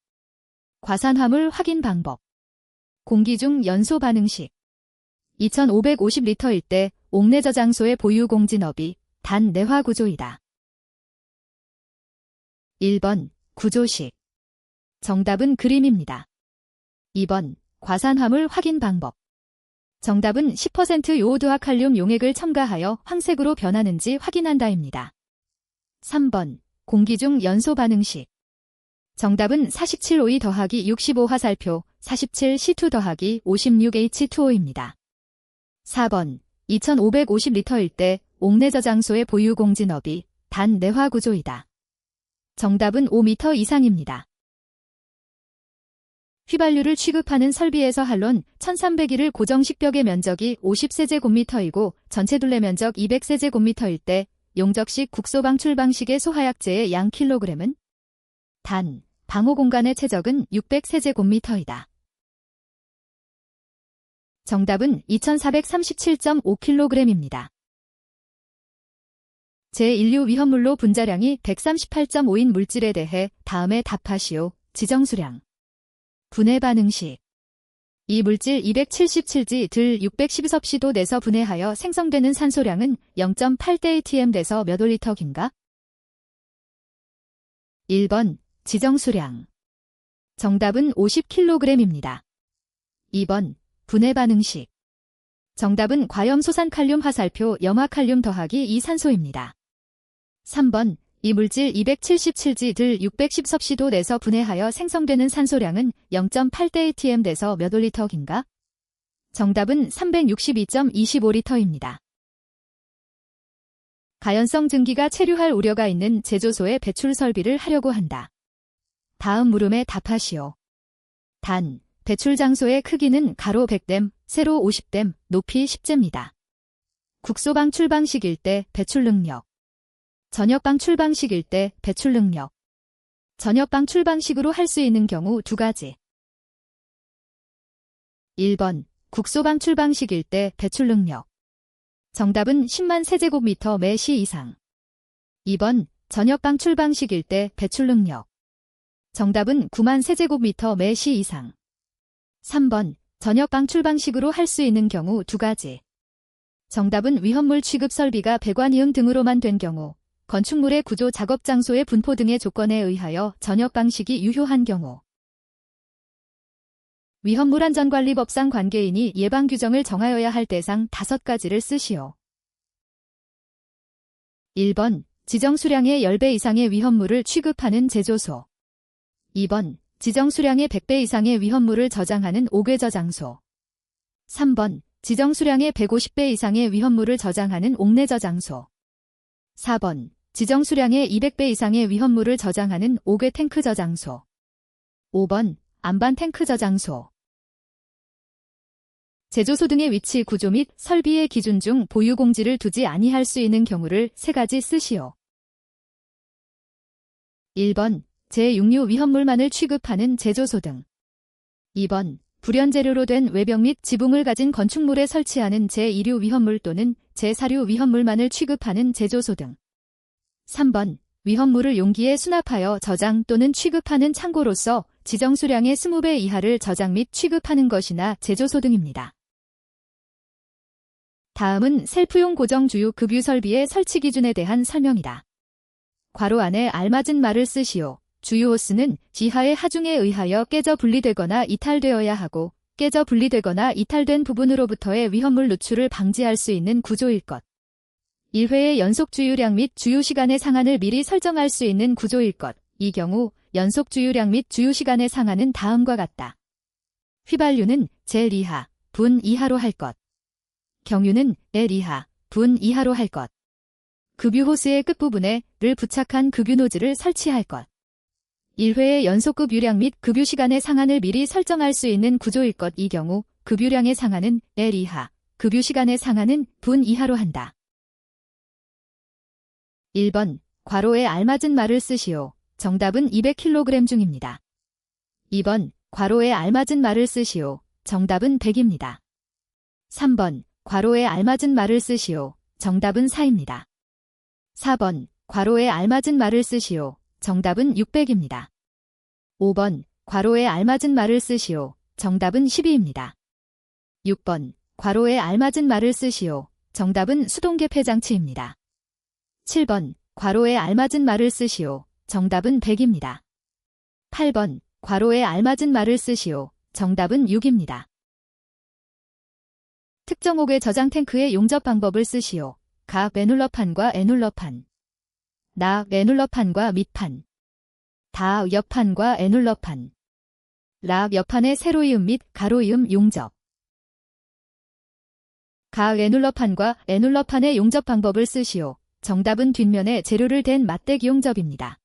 과산화물 확인 방법. 공기 중 연소 반응식. 2550리터일 때 옥내 저장소의 보유 공진업이 단 내화 구조이다. 1번, 구조식. 정답은 그림입니다. 2번, 과산화물 확인 방법. 정답은 10% 요오드화 칼륨 용액을 첨가하여 황색으로 변하는지 확인한다입니다. 3번, 공기 중 연소 반응식. 정답은 47O2 더하기 65 화살표, 47C2 더하기 56H2O입니다. 4번, 2550리터일 때 옥내 저장소의 보유 공진업이 단 내화 구조이다. 정답은 5m 이상입니다. 휘발유를 취급하는 설비에서 한론 1300일을 고정식 벽의 면적이 50세제곱미터이고 전체 둘레 면적 200세제곱미터일 때 용접식 국소 방출 방식의 소화약제의 양 킬로그램은? 단, 방호 공간의 최적은 600세제곱미터이다. 정답은 2437.5kg입니다. 제1류 위험물로 분자량이 138.5인 물질에 대해 다음에 답하시오. 지정수량. 분해 반응식. 이 물질 277지 들 612섭씨도 내서 분해하여 생성되는 산소량은 0.8대 atm 내서 몇 올리터인가? 1번 지정수량. 정답은 50kg입니다. 2번 분해 반응식. 정답은 과염소산칼륨 화살표 염화칼륨 더하기 이산소입니다. 3번 이 물질 277지 들 610섭씨도 내서 분해하여 생성되는 산소량은 0.8대 atm 내서 몇 올리터인가? 정답은 362.25리터입니다. 가연성 증기가 체류할 우려가 있는 제조소에 배출 설비를 하려고 한다. 다음 물음에 답하시오. 단, 배출 장소의 크기는 가로 100댐, 세로 50댐, 높이 10제입니다. 국소방 출방식일 때 배출 능력. 전역방 출방식일 때 배출 능력. 전역방 출방식으로 할 수 있는 경우 두 가지. 1번 국소방 출방식일 때 배출 능력. 정답은 10만 세제곱미터 매 시 이상. 2번 전역방 출방식일 때 배출 능력. 정답은 9만 세제곱미터 매 시 이상. 3번 전역방 출방식으로 할 수 있는 경우 두 가지. 정답은 위험물 취급 설비가 배관 이응 등으로만 된 경우, 건축물의 구조 작업 장소의 분포 등의 조건에 의하여 전역 방식이 유효한 경우. 위험물안전관리법상 관계인이 예방 규정을 정하여야 할 대상 5가지를 쓰시오. 1번 지정 수량의 10배 이상의 위험물을 취급하는 제조소. 2번 지정 수량의 100배 이상의 위험물을 저장하는 옥외 저장소. 3번 지정 수량의 150배 이상의 위험물을 저장하는 옥내 저장소. 4번 지정 수량의 200배 이상의 위험물을 저장하는 옥외 탱크 저장소. 5번 안반 탱크 저장소. 제조소 등의 위치 구조 및 설비의 기준 중 보유 공지를 두지 아니할 수 있는 경우를 3가지 쓰시오. 1번 제6류 위험물만을 취급하는 제조소 등. 2번 불연 재료로 된 외벽 및 지붕을 가진 건축물에 설치하는 제2류 위험물 또는 제4류 위험물만을 취급하는 제조소 등. 3번 위험물을 용기에 수납하여 저장 또는 취급하는 창고로서 지정 수량의 20배 이하를 저장 및 취급하는 것이나 제조소 등입니다. 다음은 셀프용 고정 주유 급유 설비의 설치 기준에 대한 설명이다. 괄호 안에 알맞은 말을 쓰시오. 주유 호스는 지하의 하중에 의하여 깨져 분리되거나 이탈되어야 하고, 깨져 분리되거나 이탈된 부분으로부터의 위험물 누출을 방지할 수 있는 구조일 것. 1회의 연속 주유량 및 주유시간의 상한을 미리 설정할 수 있는 구조일 것. 이 경우 연속 주유량 및 주유시간의 상한은 다음과 같다. 휘발유는 젤 이하, 분 이하로 할 것. 경유는 L 이하, 분 이하로 할 것. 급유 호스의 끝부분에 를 부착한 급유 노즐을 설치할 것. 1회의 연속급 유량 및 급유시간의 상한을 미리 설정할 수 있는 구조일 것. 이 경우 급유량의 상한은 L 이하, 급유시간의 상한은 분 이하로 한다. 1번 괄호에 알맞은 말을 쓰시오. 정답은 200kg 중입니다. 2번 괄호에 알맞은 말을 쓰시오. 정답은 100입니다. 3번 괄호에 알맞은 말을 쓰시오. 정답은 4입니다. 4번 괄호에 알맞은 말을 쓰시오. 정답은 600입니다. 5번 괄호에 알맞은 말을 쓰시오. 정답은 12입니다. 6번 괄호에 알맞은 말을 쓰시오. 정답은 수동계 폐장치입니다. 7번 괄호에 알맞은 말을 쓰시오. 정답은 100입니다. 8번 괄호에 알맞은 말을 쓰시오. 정답은 6입니다. 특정 옥외 저장 탱크의 용접 방법을 쓰시오. 각 애눌러판과 애눌러판. 락 애눌러판과 밑판. 다 옆판과 애눌러판. 락 옆판의 세로 이음 및 가로 이음 용접. 각 애눌러판과 애눌러판의 용접 방법을 쓰시오. 정답은 뒷면에 재료를 댄 맞대기 용접입니다.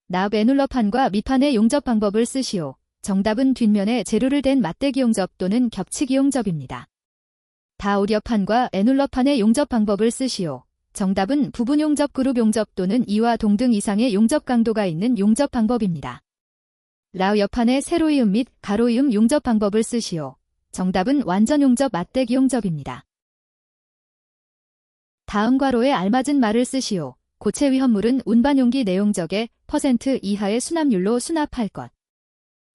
납 애눌러판과 밑판의 용접 방법을 쓰시오. 정답은 뒷면에 재료를 댄 맞대기 용접 또는 겹치기 용접입니다. 다 옆판과 애눌러판의 용접 방법을 쓰시오. 정답은 부분 용접 그룹 용접 또는 2와 동등 이상의 용접 강도가 있는 용접 방법입니다. 라 옆판의 세로 이음 및 가로 이음 용접 방법을 쓰시오. 정답은 완전용접 맞대기용접입니다. 다음 괄호에 알맞은 말을 쓰시오. 고체 위험물은 운반용기 내용적의 % 이하의 수납률로 수납할 것.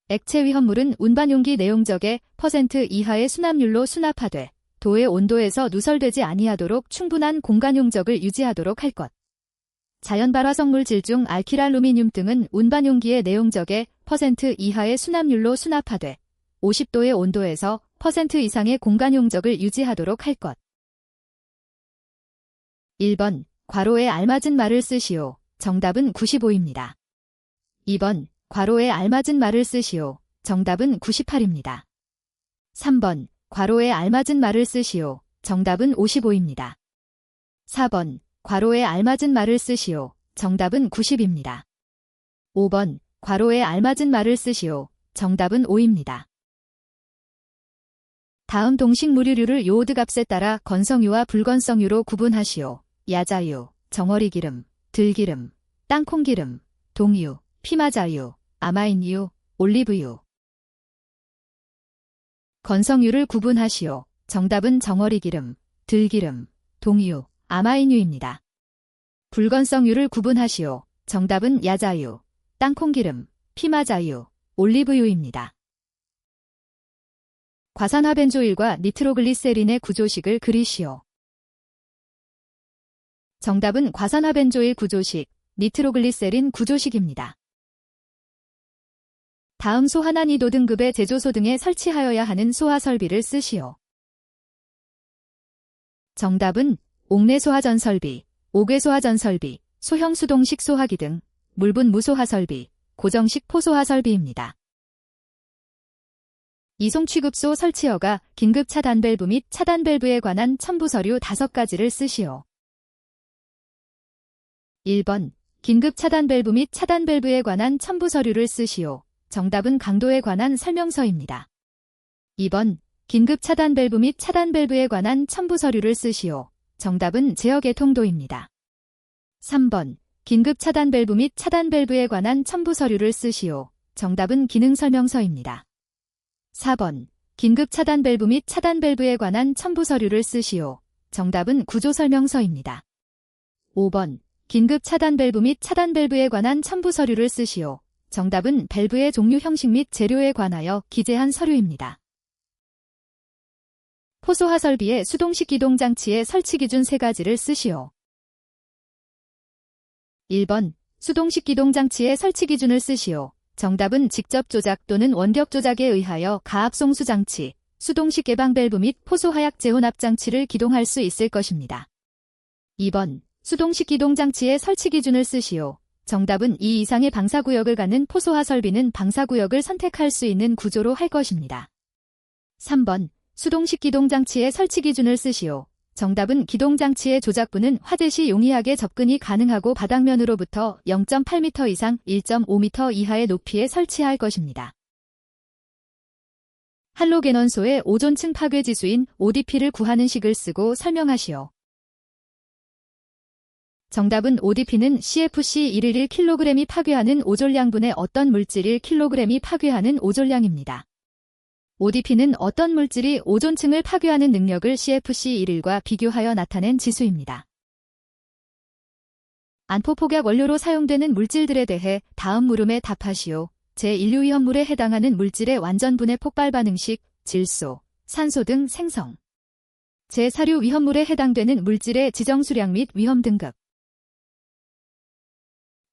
액체 위험물은 운반용기 내용적의 % 이하의 수납률로 수납하되 도의 온도에서 누설되지 아니하도록 충분한 공간 용적을 유지하도록 할 것. 자연발화성물 질 중 알키랄루미늄 등은 운반용기의 내용적의 % 이하의 수납률로 수납하되 50도의 온도에서 % 이상의 공간 용적을 유지하도록 할 것. 1번, 괄호에 알맞은 말을 쓰시오. 정답은 95입니다. 2번, 괄호에 알맞은 말을 쓰시오. 정답은 98입니다. 3번, 괄호에 알맞은 말을 쓰시오. 정답은 55입니다. 4번, 괄호에 알맞은 말을 쓰시오. 정답은 90입니다. 5번, 괄호에 알맞은 말을 쓰시오. 정답은 5입니다. 다음 동식물유류를 요오드 값에 따라 건성유와 불건성유로 구분하시오. 야자유, 정어리기름, 들기름, 땅콩기름, 동유, 피마자유, 아마인유, 올리브유. 건성유를 구분하시오. 정답은 정어리기름, 들기름, 동유, 아마인유입니다. 불건성유를 구분하시오. 정답은 야자유, 땅콩기름, 피마자유, 올리브유입니다. 과산화벤조일과 니트로글리세린의 구조식을 그리시오. 정답은 과산화벤조일 구조식, 니트로글리세린 구조식입니다. 다음 소 하나 니도 등급의 제조소 등에 설치하여야 하는 소화 설비를 쓰시오. 정답은 옥내 소화전 설비, 옥외 소화전 설비, 소형 수동식 소화기 등 물분 무소화 설비, 고정식 포소화 설비입니다. 이송 취급소 설치허가, 긴급 차단 밸브 및 차단 밸브에 관한 첨부 서류 5가지를 쓰시오. 1번, 긴급 차단 밸브 및 차단 밸브에 관한 첨부 서류를 쓰시오. 정답은 강도에 관한 설명서입니다. 2번, 긴급 차단 밸브 및 차단 밸브에 관한 첨부 서류를 쓰시오. 정답은 제어 개통도입니다. 3번, 긴급 차단 밸브 및 차단 밸브에 관한 첨부 서류를 쓰시오. 정답은 기능 설명서입니다. 4번, 긴급 차단 밸브 및 차단 밸브에 관한 첨부 서류를 쓰시오. 정답은 구조 설명서입니다. 5번, 긴급 차단 밸브 및 차단 밸브에 관한 첨부 서류를 쓰시오. 정답은 밸브의 종류 형식 및 재료에 관하여 기재한 서류입니다. 포소화 설비의 수동식 기동 장치의 설치 기준 3가지를 쓰시오. 1번, 수동식 기동 장치의 설치 기준을 쓰시오. 정답은 직접 조작 또는 원격 조작에 의하여 가압송수 장치, 수동식 개방 밸브 및 포소 하약 재혼합 장치를 기동할 수 있을 것입니다. 2번, 수동식 기동 장치의 설치 기준을 쓰시오. 정답은 2 이상의 방사구역을 갖는 포소화 설비는 방사구역을 선택할 수 있는 구조로 할 것입니다. 3번, 수동식 기동 장치의 설치 기준을 쓰시오. 정답은 기동 장치의 조작부는 화재 시 용이하게 접근이 가능하고 바닥면으로부터 0.8m 이상 1.5m 이하의 높이에 설치할 것입니다. 할로겐원소의 오존층 파괴 지수인 ODP를 구하는 식을 쓰고 설명하시오. 정답은 ODP는 CFC111kg이 파괴하는 오존량분의 어떤 물질 1kg이 파괴하는 오존량입니다. ODP는 어떤 물질이 오존층을 파괴하는 능력을 CFC11과 비교하여 나타낸 지수입니다. 안포 폭약 원료로 사용되는 물질들에 대해 다음 물음에 답하시오. 제1류 위험물에 해당하는 물질의 완전분해 폭발 반응식, 질소, 산소 등 생성. 제4류 위험물에 해당되는 물질의 지정 수량 및 위험 등급.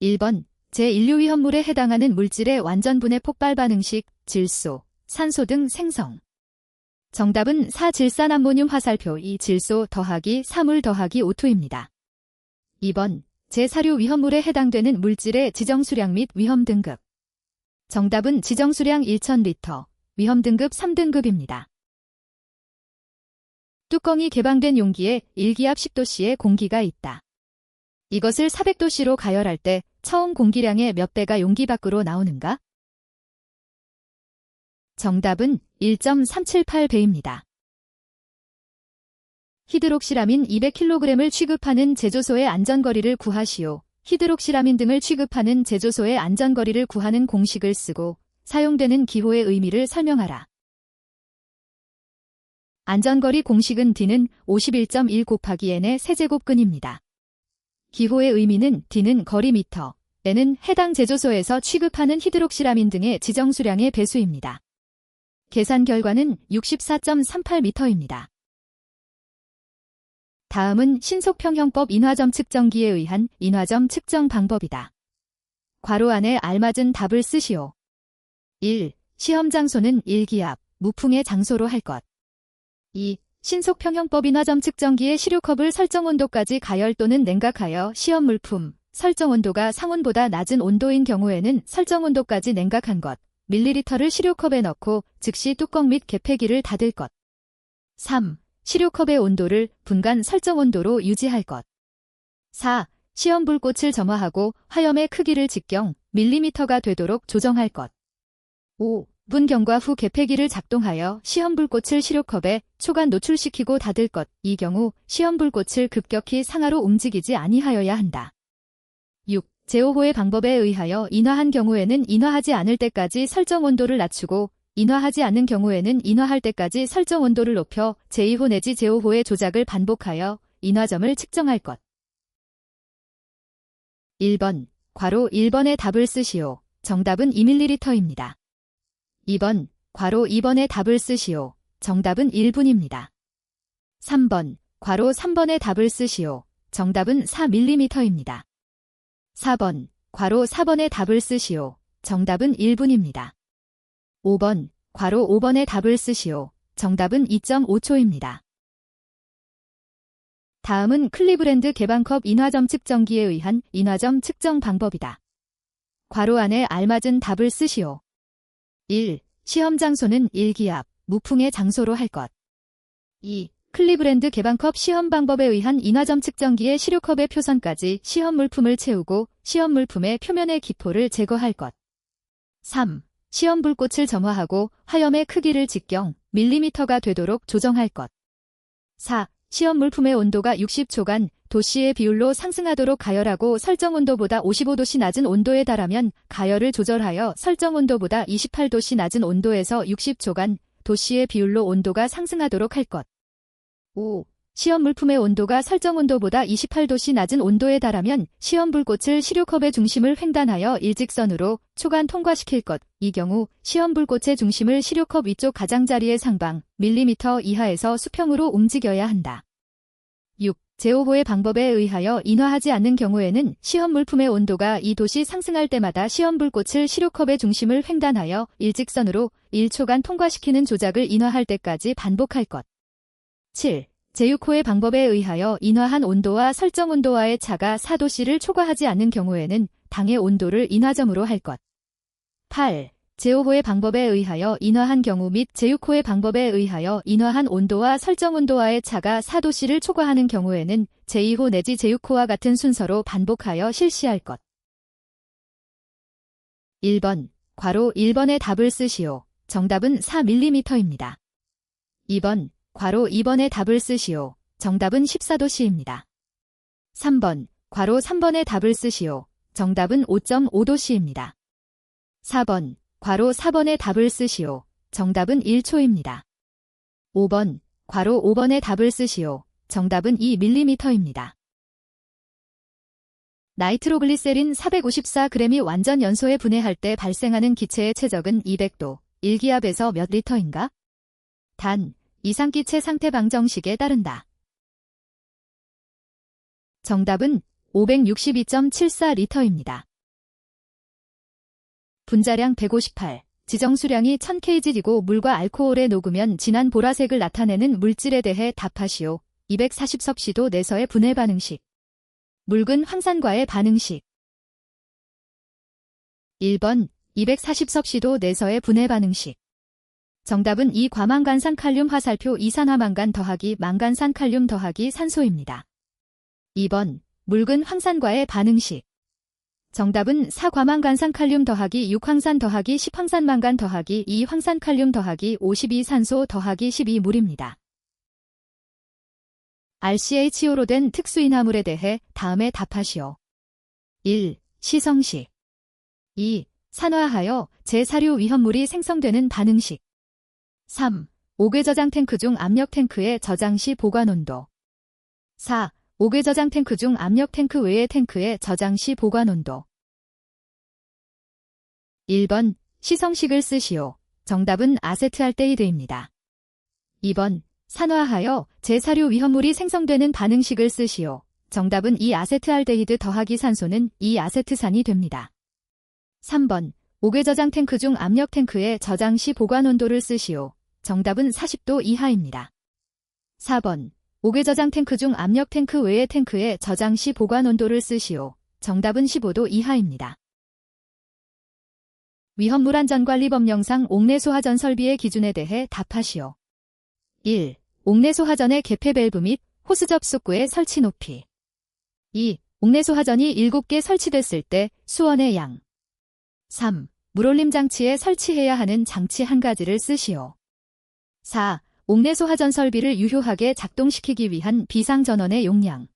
1번, 제1류 위험물에 해당하는 물질의 완전분해 폭발 반응식, 질소, 산소 등 생성. 정답은 4질산암모늄 화살표 2 질소 더하기 사물 더하기 O2입니다. 2번, 제4류 위험물에 해당되는 물질의 지정 수량 및 위험 등급. 정답은 지정 수량 1000리터, 위험 등급 3등급입니다. 뚜껑이 개방된 용기에 1기압 10도씨의 공기가 있다. 이것을 400도씨로 가열할 때 처음 공기량의 몇 배가 용기 밖으로 나오는가? 정답은 1.378배입니다. 히드록시라민 200kg을 취급하는 제조소의 안전거리를 구하시오. 히드록시라민 등을 취급하는 제조소의 안전거리를 구하는 공식을 쓰고 사용되는 기호의 의미를 설명하라. 안전거리 공식은 D는 51.1 곱하기 N의 세제곱근입니다. 기호의 의미는 D는 거리 미터, N은 해당 제조소에서 취급하는 히드록시라민 등의 지정 수량의 배수입니다. 계산 결과는 64.38m입니다. 다음은 신속평형법 인화점 측정기에 의한 인화점 측정 방법이다. 괄호 안에 알맞은 답을 쓰시오. 1. 시험 장소는 일기압, 무풍의 장소로 할 것. 2. 신속평형법 인화점 측정기의 시료컵을 설정 온도까지 가열 또는 냉각하여 시험 물품, 설정 온도가 상온보다 낮은 온도인 경우에는 설정 온도까지 냉각한 것, 밀리리터를 시료컵에 넣고 즉시 뚜껑 및 개폐기를 닫을 것. 3. 시료컵의 온도를 분간 설정 온도로 유지할 것. 4. 시험 불꽃을 점화하고 화염의 크기를 직경 밀리미터가 되도록 조정할 것. 5. 분 경과 후 개폐기를 작동하여 시험 불꽃을 시료컵에 초간 노출시키고 닫을 것. 이 경우 시험 불꽃을 급격히 상하로 움직이지 아니하여야 한다. 6. 제오호의 방법에 의하여 인화한 경우에는 인화하지 않을 때까지 설정 온도를 낮추고 인화하지 않는 경우에는 인화할 때까지 설정 온도를 높여 제2호 내지 제5호의 조작을 반복하여 인화점을 측정할 것. 1번, 괄호 1번의 답을 쓰시오. 정답은 2ml입니다. 2번, 괄호 2번의 답을 쓰시오. 정답은 1분입니다. 3번, 괄호 3번의 답을 쓰시오. 정답은 4mm입니다. 4번, 괄호 4번의 답을 쓰시오. 정답은 1분입니다. 5번, 괄호 5번의 답을 쓰시오. 정답은 2.5초입니다. 다음은 클리브랜드 개방컵 인화점 측정기에 의한 인화점 측정 방법이다. 괄호 안에 알맞은 답을 쓰시오. 1. 시험 장소는 일기압, 무풍의 장소로 할 것. 2. 클리브랜드 개방컵 시험 방법에 의한 인화점 측정기의 시료컵의 표선까지 시험 물품을 채우고 시험 물품의 표면의 기포를 제거할 것. 3. 시험 불꽃을 점화하고 화염의 크기를 직경 밀리미터가 되도록 조정할 것. 4. 시험 물품의 온도가 60초간 도씨의 비율로 상승하도록 가열하고 설정 온도보다 55도씨 낮은 온도에 달하면 가열을 조절하여 설정 온도보다 28도씨 낮은 온도에서 60초간 도씨의 비율로 온도가 상승하도록 할 것. 5. 시험 물품의 온도가 설정 온도보다 28도씨 낮은 온도에 달하면 시험 불꽃을 시료컵의 중심을 횡단하여 일직선으로 초간 통과시킬 것. 이 경우 시험 불꽃의 중심을 시료컵 위쪽 가장자리의 상방 밀리미터 이하에서 수평으로 움직여야 한다. 6. 제5호의 방법에 의하여 인화하지 않는 경우에는 시험 물품의 온도가 2도씨 상승할 때마다 시험 불꽃을 시료컵의 중심을 횡단하여 일직선으로 1초간 통과시키는 조작을 인화할 때까지 반복할 것. 7. 제6호의 방법에 의하여 인화한 온도와 설정 온도와의 차가 4도씨를 초과하지 않는 경우에는 당의 온도를 인화점으로 할 것. 8. 제5호의 방법에 의하여 인화한 경우 및 제6호의 방법에 의하여 인화한 온도와 설정 온도와의 차가 4도씨를 초과하는 경우에는 제2호 내지 제6호와 같은 순서로 반복하여 실시할 것. 1번, 괄호 1번의 답을 쓰시오. 정답은 4mm입니다. 2번, 괄호 2번의 답을 쓰시오. 정답은 14도씨입니다. 3번, 괄호 3번의 답을 쓰시오. 정답은 5.5도씨입니다. 4번, 괄호 4번의 답을 쓰시오. 정답은 1초입니다. 5번, 괄호 5번의 답을 쓰시오. 정답은 2mm입니다. 나이트로글리세린 454g이 완전 연소에 분해할 때 발생하는 기체의 최적은 200도, 1기압에서 몇 리터인가? 단, 이상기체 상태 방정식에 따른다. 정답은 562.74리터입니다. 분자량 158, 지정수량이 1000kg이고 물과 알코올에 녹으면 진한 보라색을 나타내는 물질에 대해 답하시오. 240섭씨도 내서의 분해 반응식. 묽은 황산과의 반응식. 1번, 240섭씨도 내서의 분해 반응식. 정답은 2과망간산 칼륨 화살표 이산화망간 더하기 망간산 칼륨 더하기 산소입니다. 2번, 묽은 황산과의 반응식. 정답은 4과망간산 칼륨 더하기 6황산 더하기 10황산망간 더하기 2황산 칼륨 더하기 52산소 더하기 12물입니다. RCHO로 된 특수인화물에 대해 다음에 답하시오. 1. 시성식. 2. 산화하여 제사료 위험물이 생성되는 반응식. 3. 옥외 저장 탱크 중 압력 탱크의 저장 시 보관 온도. 4. 옥외 저장 탱크 중 압력 탱크 외의 탱크의 저장 시 보관 온도. 1번. 시성식을 쓰시오. 정답은 아세트알데히드입니다. 2번. 산화하여 제사료 위험물이 생성되는 반응식을 쓰시오. 정답은 이 아세트알데히드 더하기 산소는 이 아세트산이 됩니다. 3번. 옥외 저장 탱크 중 압력 탱크의 저장 시 보관 온도를 쓰시오. 정답은 40도 이하입니다. 4번. 옥외 저장 탱크 중 압력 탱크 외의 탱크의 저장 시 보관 온도를 쓰시오. 정답은 15도 이하입니다. 위험물 안전관리법령상 옥내소하전 설비의 기준에 대해 답하시오. 1. 옥내소하전의 개폐 밸브 및 호스 접속구의 설치 높이. 2. 옥내소하전이 7개 설치됐을 때 수원의 양. 3. 물올림 장치에 설치해야 하는 장치 한 가지를 쓰시오. 4. 옥내소하전 설비를 유효하게 작동시키기 위한 비상전원의 용량.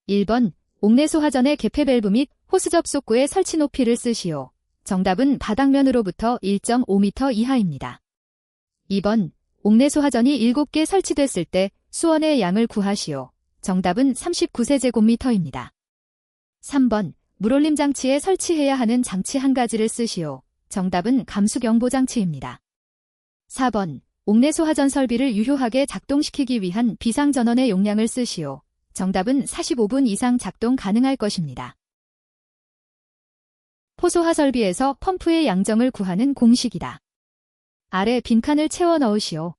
1번. 옥내소하전의 개폐 밸브 및 호스 접속구의 설치 높이를 쓰시오. 정답은 바닥면으로부터 1.5m 이하입니다. 2번. 옥내소하전이 7개 설치됐을 때 수원의 양을 구하시오. 정답은 39세제곱미터입니다. 3번. 물올림 장치에 설치해야 하는 장치 한 가지를 쓰시오. 정답은 감수경보 장치입니다. 4번. 옥내소하전 설비를 유효하게 작동시키기 위한 비상전원의 용량을 쓰시오. 정답은 45분 이상 작동 가능할 것입니다. 포소하 설비에서 펌프의 양정을 구하는 공식이다. 아래 빈칸을 채워 넣으시오.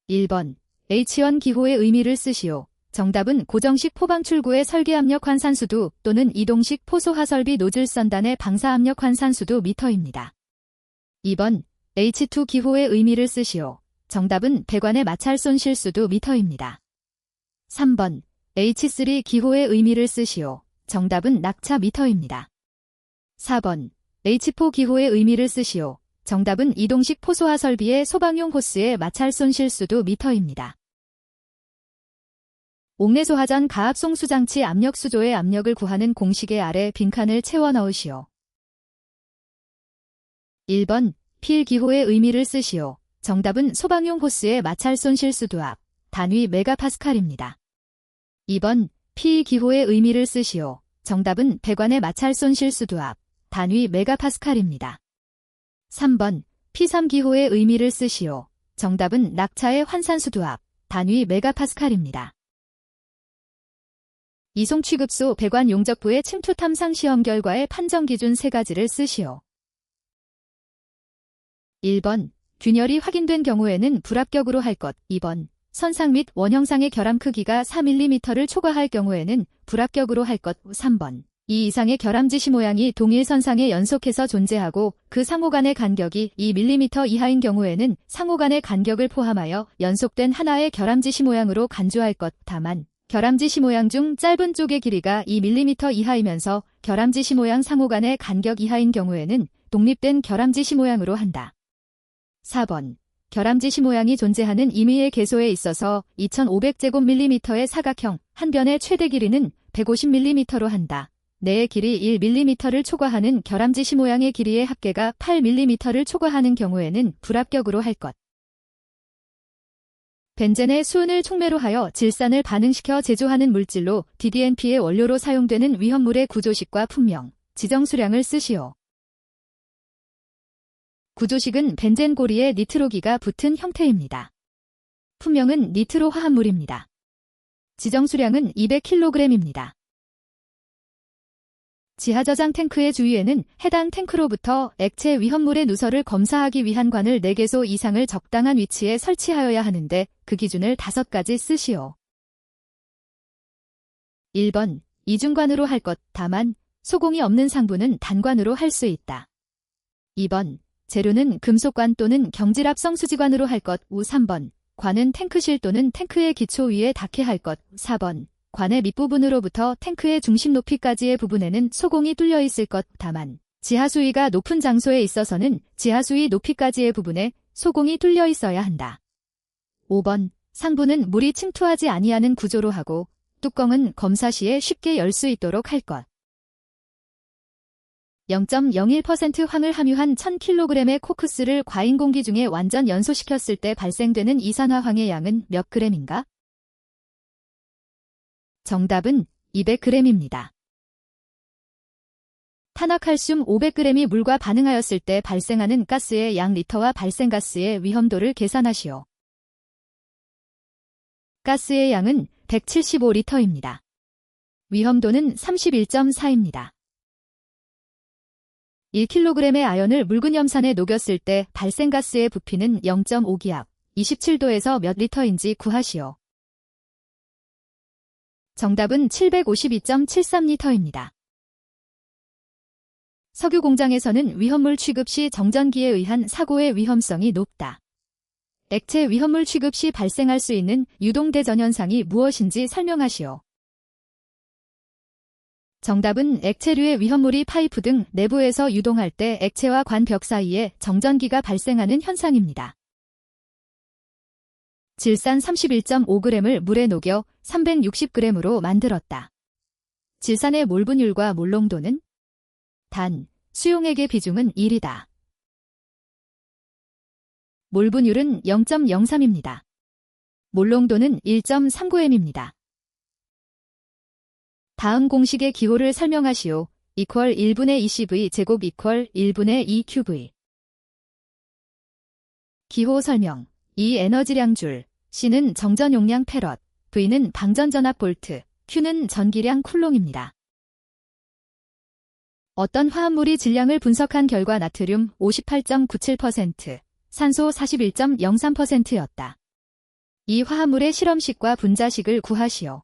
1번. H1 기호의 의미를 쓰시오. 정답은 고정식 포방출구의 설계압력 환산수도 또는 이동식 포소하 설비 노즐 선단의 방사압력 환산수도 미터입니다. 2번. H2 기호의 의미를 쓰시오. 정답은 배관의 마찰 손실수도 미터입니다. 3번. H3 기호의 의미를 쓰시오. 정답은 낙차 미터입니다. 4번. H4 기호의 의미를 쓰시오. 정답은 이동식 포소하 설비의 소방용 호스의 마찰 손실수도 미터입니다. 옥내소하전 가압송수장치 압력 수조의 압력을 구하는 공식의 아래 빈칸을 채워 넣으시오. 1번. 필 기호의 의미를 쓰시오. 정답은 소방용 호스의 마찰 손실수도 압, 단위 메가파스칼입니다. 2번. P 기호의 의미를 쓰시오. 정답은 배관의 마찰 손실수도 압, 단위 메가파스칼입니다. 3번. P3 기호의 의미를 쓰시오. 정답은 낙차의 환산수도 압, 단위 메가파스칼입니다. 이송 취급소 배관 용접부의 침투 탐상 시험 결과의 판정 기준 3가지를 쓰시오. 1번. 균열이 확인된 경우에는 불합격으로 할 것. 2번. 선상 및 원형상의 결함 크기가 4mm를 초과할 경우에는 불합격으로 할 것. 3번. 이 이상의 결함 지시 모양이 동일 선상에 연속해서 존재하고 그 상호 간의 간격이 2mm 이하인 경우에는 상호 간의 간격을 포함하여 연속된 하나의 결함 지시 모양으로 간주할 것. 다만 결함 지시 모양 중 짧은 쪽의 길이가 2mm 이하이면서 결함 지시 모양 상호 간의 간격 이하인 경우에는 독립된 결함 지시 모양으로 한다. 4번. 결함 지시 모양이 존재하는 임의의 개소에 있어서 2500제곱밀리미터의 사각형 한 변의 최대 길이는 150mm로 한다. 내의 길이 1mm를 초과하는 결함 지시 모양의 길이의 합계가 8mm를 초과하는 경우에는 불합격으로 할 것. 벤젠의 수은을 촉매로 하여 질산을 반응시켜 제조하는 물질로 DDNP의 원료로 사용되는 위험물의 구조식과 품명, 지정 수량을 쓰시오. 구조식은 벤젠 고리에 니트로기가 붙은 형태입니다. 품명은 니트로 화합물입니다. 지정 수량은 200kg입니다. 지하저장 탱크의 주위에는 해당 탱크로부터 액체 위험물의 누설을 검사하기 위한 관을 4개소 이상을 적당한 위치에 설치하여야 하는데 그 기준을 5가지 쓰시오. 1번. 이중관으로 할 것. 다만 소공이 없는 상부는 단관으로 할 수 있다. 2번. 재료는 금속관 또는 경질압 성수지관으로 할 것. 3번. 관은 탱크실 또는 탱크의 기초 위에 닿게 할 것. 4번. 관의 밑부분으로부터 탱크의 중심 높이까지의 부분에는 소공이 뚫려 있을 것. 다만 지하수위가 높은 장소에 있어서는 지하수위 높이까지의 부분에 소공이 뚫려 있어야 한다. 5번. 상부는 물이 침투하지 아니하는 구조로 하고 뚜껑은 검사 시에 쉽게 열 수 있도록 할 것. 0.01% 황을 함유한 1000kg의 코크스를 과잉 공기 중에 완전 연소시켰을 때 발생되는 이산화황의 양은 몇 g입니까? 정답은 200g입니다. 탄화칼슘 500g이 물과 반응하였을 때 발생하는 가스의 양 리터와 발생가스의 위험도를 계산하시오. 가스의 양은 175리터입니다. 위험도는 31.4입니다. 1kg의 아연을 묽은 염산에 녹였을 때 발생가스의 부피는 0.5기압, 27도에서 몇 리터인지 구하시오. 정답은 752.73리터입니다. 석유 공장에서는 위험물 취급 시 정전기에 의한 사고의 위험성이 높다. 액체 위험물 취급 시 발생할 수 있는 유동대전 현상이 무엇인지 설명하시오. 정답은 액체류의 위험물이 파이프 등 내부에서 유동할 때 액체와 관 벽 사이에 정전기가 발생하는 현상입니다. 질산 31.5g을 물에 녹여 360g으로 만들었다. 질산의 몰 분율과 몰 농도는 단, 수용액의 비중은 1이다. 몰 분율은 0.03입니다. 몰 농도는 1.39m입니다. 다음 공식의 기호를 설명하시오. equal 1분의 20v 제곱 equal 1분의 2qv. 기호 설명. E 에너지량 줄, C는 정전 용량 패럿, V는 방전 전압 볼트, Q는 전기량 쿨롱입니다. 어떤 화합물이 질량을 분석한 결과 나트륨 58.97%, 산소 41.03%였다. 이 화합물의 실험식과 분자식을 구하시오.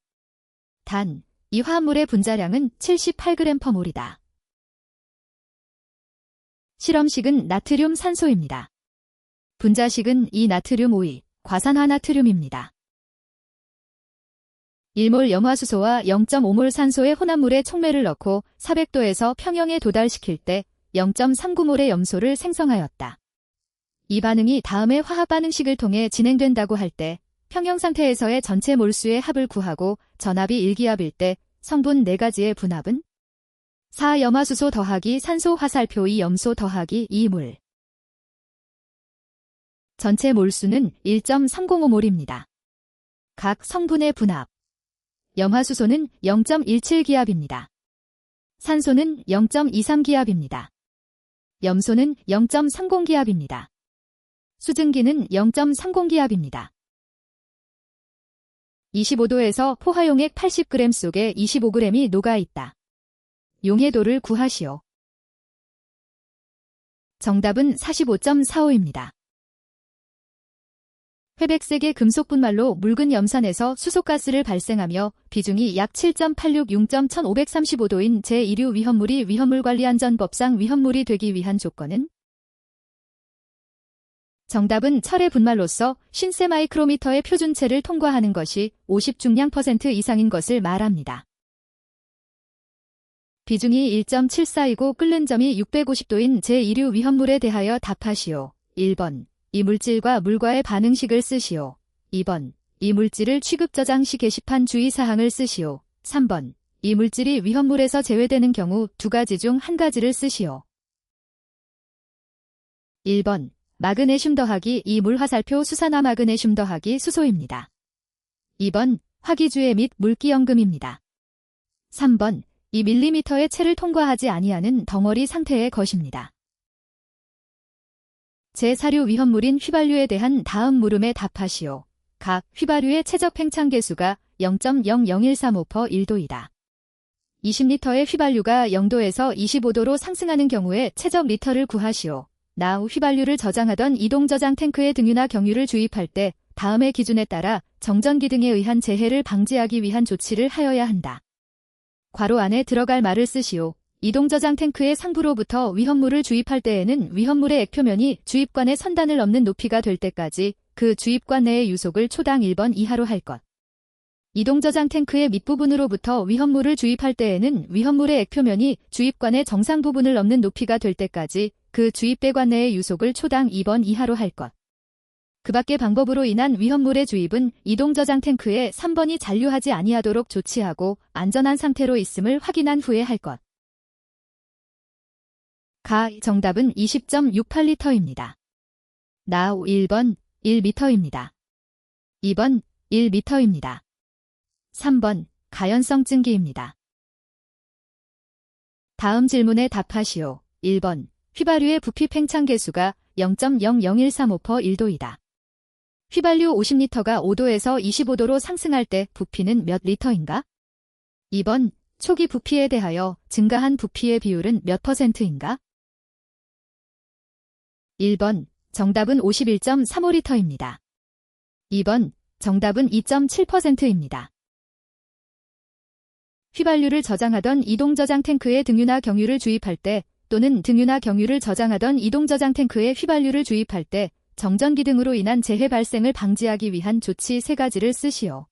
단, 이 화합물의 분자량은 78g/몰이다. 실험식은 나트륨 산소입니다. 분자식은 이 나트륨 5이 과산화나트륨입니다. 1몰 염화수소와 0.5몰 산소의 혼합물에 촉매를 넣고 400도에서 평형에 도달시킬 때 0.39몰의 염소를 생성하였다. 이 반응이 다음의 화합 반응식을 통해 진행된다고 할 때 평형 상태에서의 전체 몰수의 합을 구하고 전압이 1기압일 때 성분 4가지의 분합은 4염화수소 더하기 산소 화살표 2염소 더하기 2몰. 전체 몰수는 1.305몰입니다. 각 성분의 분합. 염화수소는 0.17기압입니다. 산소는 0.23기압입니다. 염소는 0.30기압입니다. 수증기는 0.30기압입니다. 25도에서 포화용액 80g 속에 25g이 녹아있다. 용해도를 구하시오. 정답은 45.45입니다. 회백색의 금속 분말로 묽은 염산에서 수소가스를 발생하며 비중이 약 7.86 6.1535도인 제1류 위험물이 위험물관리안전법상 위험물이 되기 위한 조건은? 정답은 철의 분말로서 신세 마이크로미터의 표준체를 통과하는 것이 50 중량 % 이상인 것을 말합니다. 비중이 1.74이고 끓는 점이 650도인 제1류 위험물에 대하여 답하시오. 1번. 이 물질과 물과의 반응식을 쓰시오. 2번. 이 물질을 취급 저장 시 게시판 주의사항을 쓰시오. 3번. 이 물질이 위험물에서 제외되는 경우 2가지 중 1가지를 쓰시오. 1번. 마그네슘 더하기 이 물 화살표 수산화 마그네슘 더하기 수소입니다. 2번. 화기주해 및 물기연금입니다. 3번. 이 밀리미터의 체를 통과하지 아니하는 덩어리 상태의 것입니다. 제4류 위험물인 휘발유에 대한 다음 물음에 답하시오. 각 휘발유의 최적 팽창 계수가 0.00135/1도이다. 20리터의 휘발유가 0도에서 25도로 상승하는 경우에 최적 리터를 구하시오. 나우 휘발유를 저장하던 이동 저장 탱크에 등유나 경유를 주입할 때 다음의 기준에 따라 정전기 등에 의한 재해를 방지하기 위한 조치를 하여야 한다. 괄호 안에 들어갈 말을 쓰시오. 이동 저장 탱크의 상부로부터 위험물을 주입할 때에는 위험물의 액표면이 주입관의 선단을 넘는 높이가 될 때까지 그 주입관 내의 유속을 초당 1번 이하로 할 것. 이동 저장 탱크의 밑부분으로부터 위험물을 주입할 때에는 위험물의 액표면이 주입관의 정상 부분을 넘는 높이가 될 때까지 그 주입배관 내의 유속을 초당 2번 이하로 할 것. 그 밖의 방법으로 인한 위험물의 주입은 이동 저장 탱크에 3번이 잔류하지 아니하도록 조치하고 안전한 상태로 있음을 확인한 후에 할 것. 정답은 20.68리터입니다. 나 1번 1m입니다. 2번 1m입니다. 3번 가연성 증기입니다. 다음 질문에 답하시오. 1번 휘발유의 부피 팽창 계수가 0.00135/1도이다. 휘발유 50리터가 5도에서 25도로 상승할 때 부피는 몇 리터인가? 2번 초기 부피에 대하여 증가한 부피의 비율은 몇 %인가? 1번 정답은 51.35리터입니다. 2번 정답은 2.7%입니다. 휘발유를 저장하던 이동저장 탱크에 등유나 경유를 주입할 때 또는 등유나 경유를 저장하던 이동저장 탱크에 휘발유를 주입할 때 정전기 등으로 인한 재해 발생을 방지하기 위한 조치 3가지를 쓰시오.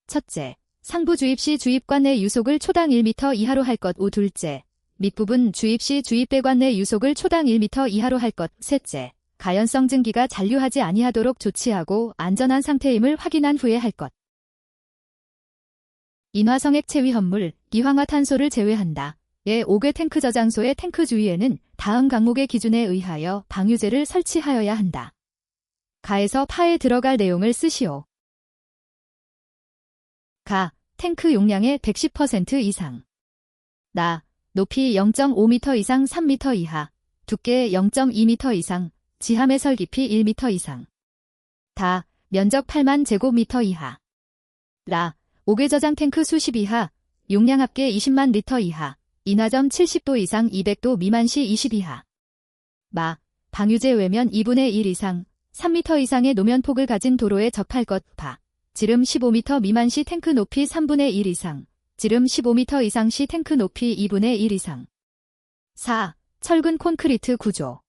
첫째, 상부 주입 시 주입관 내 유속을 초당 1m 이하로 할 것. 둘째, 밑부분 주입 시 주입배관 내 유속을 초당 1m 이하로 할 것. 셋째, 가연성 증기가 잔류하지 아니하도록 조치하고 안전한 상태임을 확인한 후에 할 것. 인화성액체 위험물, 이황화탄소를 제외한다. 의 5개 탱크 저장소의 탱크 주위에는 다음 항목의 기준에 의하여 방유제를 설치하여야 한다. 가에서 파에 들어갈 내용을 쓰시오. 가, 탱크 용량의 110% 이상. 나, 높이 0.5m 이상 3m 이하, 두께 0.2m 이상, 지하매설 깊이 1m 이상. 다, 면적 8만 제곱미터 이하. 라, 5개 저장 탱크 수십 이하, 용량 합계 20만 리터 이하, 인하점 70도 이상 200도 미만 시 20 이하. 마, 방유제 외면 2분의 1 이상, 3m 이상의 노면폭을 가진 도로에 접할 것. 바, 지름 15m 미만 시 탱크 높이 3분의 1 이상, 지름 15m 이상 시 탱크 높이 2분의 1 이상. 4. 철근 콘크리트 구조.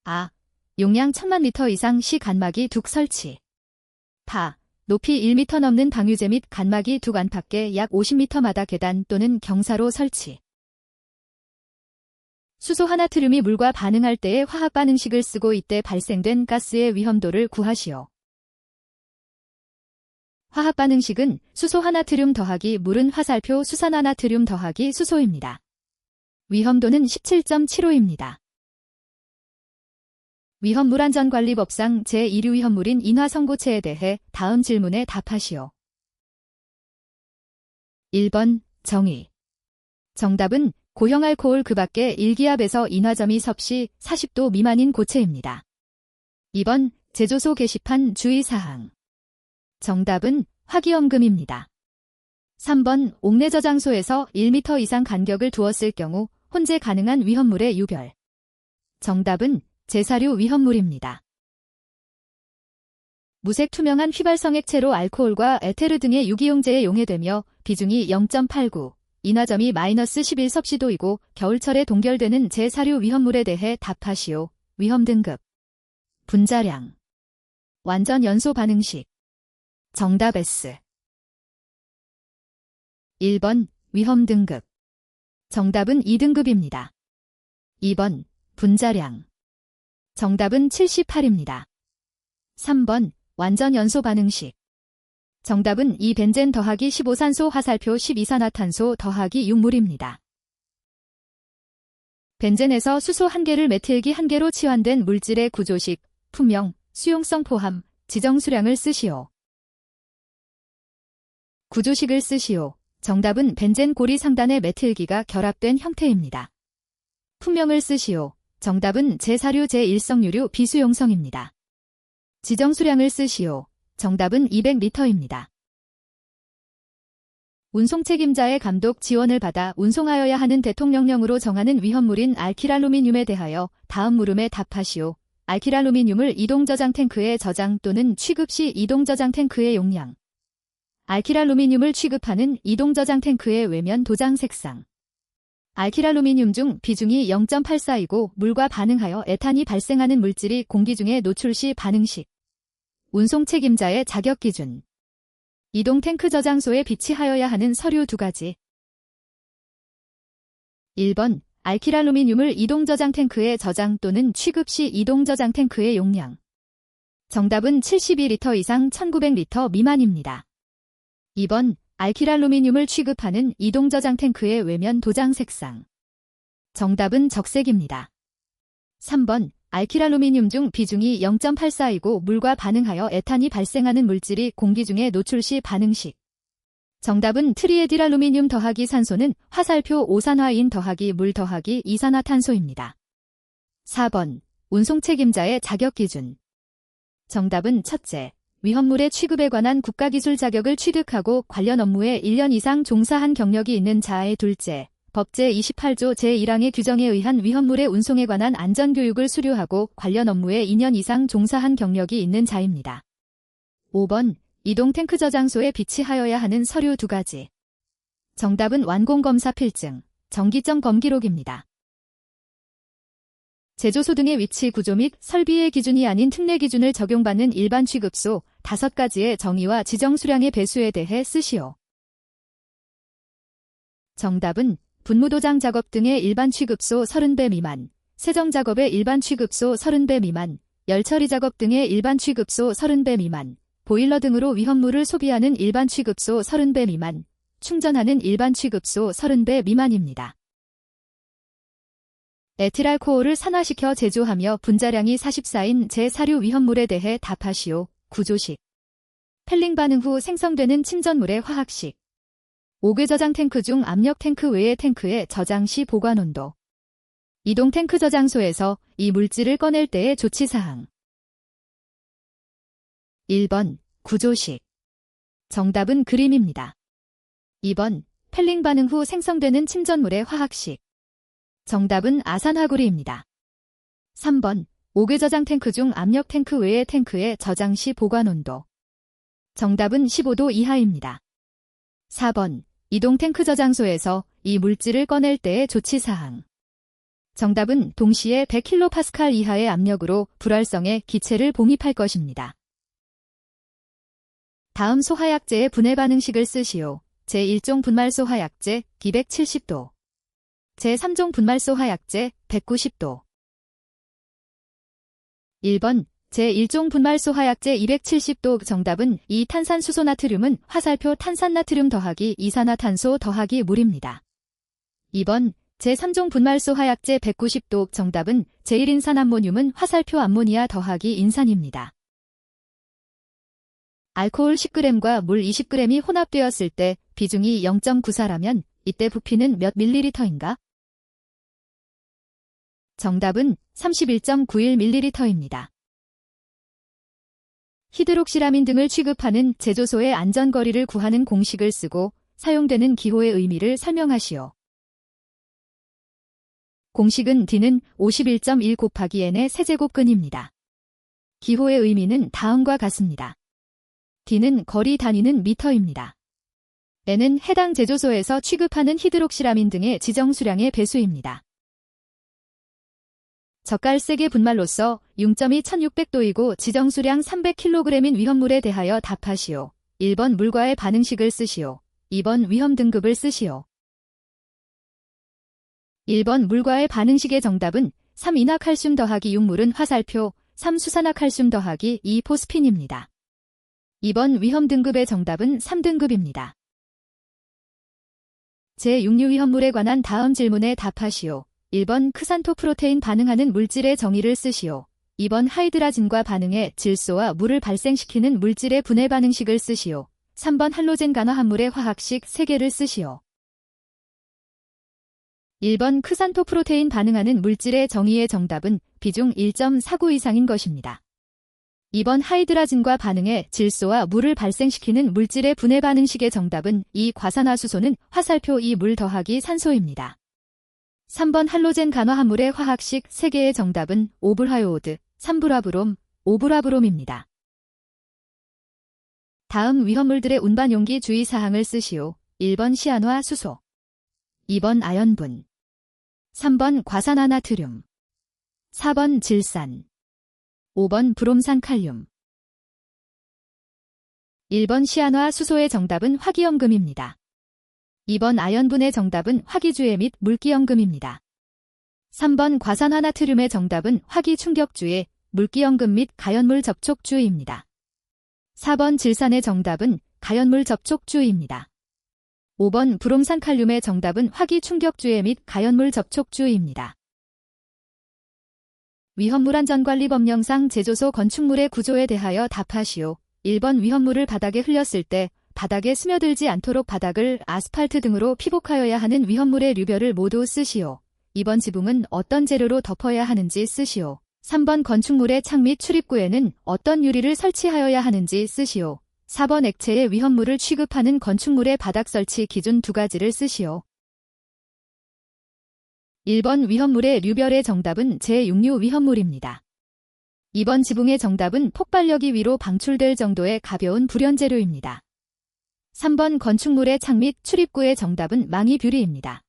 아, 용량 1000만 리터 이상 시 간막이 둑 설치. 파, 높이 1m 넘는 방유제 및 간막이 둑 안팎에 약 50m마다 계단 또는 경사로 설치. 수소화나트륨이 물과 반응할 때의 화학 반응식을 쓰고 이때 발생된 가스의 위험도를 구하시오. 화학 반응식은 수소화나트륨 더하기 물은 화살표 수산화나트륨 더하기 수소입니다. 위험도는 17.75입니다. 위험물안전관리법상 제1류 위험물인 인화성고체에 대해 다음 질문에 답하시오. 1번 정의. 정답은 고형 알코올 그 밖에 일기압에서 인화점이 섭씨 40도 미만인 고체입니다. 2번 제조소 게시판 주의사항. 정답은 화기염금입니다. 3번 옥내 저장소에서 1m 이상 간격을 두었을 경우 혼재 가능한 위험물의 유별. 정답은 제사류 위험물입니다. 무색 투명한 휘발성액체로 알코올과 에테르 등의 유기용제에 용해되며 비중이 0.89, 인화점이 -11 섭씨도이고 겨울철에 동결되는 제사류 위험물에 대해 답하시오. 위험 등급. 분자량. 완전 연소 반응식. 정답 S. 1번 위험 등급. 정답은 2등급입니다. 2번 분자량. 정답은 78입니다. 3번 완전 연소 반응식. 정답은 2벤젠 더하기 15산소 화살표 12산화탄소 더하기 6물입니다. 벤젠에서 수소 1개를 메틸기 1개로 치환된 물질의 구조식, 품명, 수용성 포함, 지정 수량을 쓰시오. 구조식을 쓰시오. 정답은 벤젠 고리 상단의 메틸기가 결합된 형태입니다. 품명을 쓰시오. 정답은 제사류 제1성유류 비수용성입니다. 지정 수량을 쓰시오. 정답은 200리터입니다. 운송 책임자의 감독 지원을 받아 운송하여야 하는 대통령령으로 정하는 위험물인 알키랄루미늄에 대하여 다음 물음에 답하시오. 알키랄루미늄을 이동저장 탱크에 저장 또는 취급 시 이동저장 탱크의 용량. 알키랄루미늄을 취급하는 이동저장 탱크의 외면 도장 색상. 알키랄루미늄 중 비중이 0.84이고 물과 반응하여 에탄이 발생하는 물질이 공기 중에 노출 시 반응식. 운송 책임자의 자격 기준. 이동 탱크 저장소에 비치하여야 하는 서류 2가지. 1번 알키랄루미늄을 이동저장 탱크에 저장 또는 취급 시 이동저장 탱크의 용량. 정답은 72리터 이상 1900리터 미만입니다. 2번 알키랄루미늄을 취급하는 이동저장 탱크의 외면 도장 색상. 정답은 적색입니다. 3번 알키랄루미늄 중 비중이 0.84이고 물과 반응하여 에탄이 발생하는 물질이 공기 중에 노출 시 반응식. 정답은 트리에딜알루미늄 더하기 산소는 화살표 오산화인 더하기 물 더하기 이산화탄소입니다. 4번 운송 책임자의 자격 기준. 정답은 첫째, 위험물의 취급에 관한 국가기술 자격을 취득하고 관련 업무에 1년 이상 종사한 경력이 있는 자의 둘째, 법 제28조 제1항의 규정에 의한 위험물의 운송에 관한 안전교육을 수료하고 관련 업무에 2년 이상 종사한 경력이 있는 자입니다. 5번 이동 탱크 저장소에 비치하여야 하는 서류 2가지. 정답은 완공검사 필증, 정기점 검기록입니다. 제조소 등의 위치 구조 및 설비의 기준이 아닌 특례 기준을 적용받는 일반 취급소 5가지의 정의와 지정 수량의 배수에 대해 쓰시오. 정답은 분무도장 작업 등의 일반 취급소 30배 미만, 세정 작업의 일반 취급소 30배 미만, 열처리 작업 등의 일반 취급소 30배 미만, 보일러 등으로 위험물을 소비하는 일반 취급소 30배 미만, 충전하는 일반 취급소 30배 미만입니다. 에틸알코올을 산화시켜 제조하며 분자량이 44인 제4류 위험물에 대해 답하시오. 구조식. 펠링 반응 후 생성되는 침전물의 화학식. 5개 저장 탱크 중 압력 탱크 외의 탱크의 저장 시 보관 온도. 이동 탱크 저장소에서 이 물질을 꺼낼 때의 조치사항. 1번 구조식. 정답은 그림입니다. 2번 펠링 반응 후 생성되는 침전물의 화학식. 정답은 아산화구리입니다. 3번 5개 저장 탱크 중 압력 탱크 외의 탱크의 저장 시 보관 온도. 정답은 15도 이하입니다. 4번 이동 탱크 저장소에서 이 물질을 꺼낼 때의 조치사항. 정답은 동시에 100kPa 이하의 압력으로 불활성에 기체를 봉입할 것입니다. 다음 소화약제의 분해 반응식을 쓰시오. 제1종 분말소 화약제 270도. 제3종 분말소 화약제 190도. 1번 제1종 분말소 화약제 270도. 정답은 이 탄산수소 나트륨은 화살표 탄산나트륨 더하기 이산화탄소 더하기 물입니다. 2번 제3종 분말소 화약제 190도. 정답은 제1인산 암모늄은 화살표 암모니아 더하기 인산입니다. 알코올 10g과 물 20g이 혼합되었을 때 비중이 0.94라면 이때 부피는 몇 밀리리터인가? 정답은 31.91ml입니다. 히드록시라민 등을 취급하는 제조소의 안전거리를 구하는 공식을 쓰고 사용되는 기호의 의미를 설명하시오. 공식은 D는 51.1 곱하기 N의 세제곱근입니다. 기호의 의미는 다음과 같습니다. D는 거리 단위는 미터입니다. N은 해당 제조소에서 취급하는 히드록시라민 등의 지정 수량의 배수입니다. 젓갈색의 분말로서 융점이 1600도이고 지정 수량 300kg인 위험물에 대하여 답하시오. 1번 물과의 반응식을 쓰시오. 2번 위험 등급을 쓰시오. 1번 물과의 반응식의 정답은 3인화칼슘 더하기 6물은 화살표 3수산화칼슘 더하기 2포스핀입니다. 2번 위험 등급의 정답은 3등급입니다. 제6류 위험물에 관한 다음 질문에 답하시오. 1번 크산토 프로테인 반응하는 물질의 정의를 쓰시오. 2번 하이드라진과 반응해 질소와 물을 발생시키는 물질의 분해 반응식을 쓰시오. 3번 할로젠 간화 합물의 화학식 3개를 쓰시오. 1번 크산토 프로테인 반응하는 물질의 정의의 정답은 비중 1.49 이상인 것입니다. 2번 하이드라진과 반응해 질소와 물을 발생시키는 물질의 분해 반응식의 정답은 이 과산화수소는 화살표 이 물 더하기 산소입니다. 3번 할로젠 간화 합물의 화학식 3개의 정답은 5불화요오드, 3불화브롬, 5불화브롬입니다. 다음 위험물들의 운반 용기 주의사항을 쓰시오. 1번 시안화 수소, 2번 아연분, 3번 과산화나트륨, 4번 질산, 5번 브롬산 칼륨. 1번 시안화 수소의 정답은 화기염금입니다. 2번 아연분의 정답은 화기주해 및 물기염금입니다. 3번 과산화나트륨의 정답은 화기충격주해, 물기염금 및 가연물 접촉주의입니다. 4번 질산의 정답은 가연물 접촉주의입니다. 5번 브롬산 칼륨의 정답은 화기 충격주해 및 가연물 접촉주입니다. 위험물 안전관리법령상 제조소 건축물의 구조에 대하여 답하시오. 1번 위험물을 바닥에 흘렸을 때 바닥에 스며들지 않도록 바닥을 아스팔트 등으로 피복하여야 하는 위험물의 류별을 모두 쓰시오. 2번 지붕은 어떤 재료로 덮어야 하는지 쓰시오. 3번 건축물의 창 및 출입구에는 어떤 유리를 설치하여야 하는지 쓰시오. 4번 액체의 위험물을 취급하는 건축물의 바닥 설치 기준 2가지를 쓰시오. 1번 위험물의 류별의 정답은 제6류 위험물입니다. 2번 지붕의 정답은 폭발력이 위로 방출될 정도의 가벼운 불연재료입니다. 3번 건축물의 창 및 출입구의 정답은 망이뷰리입니다.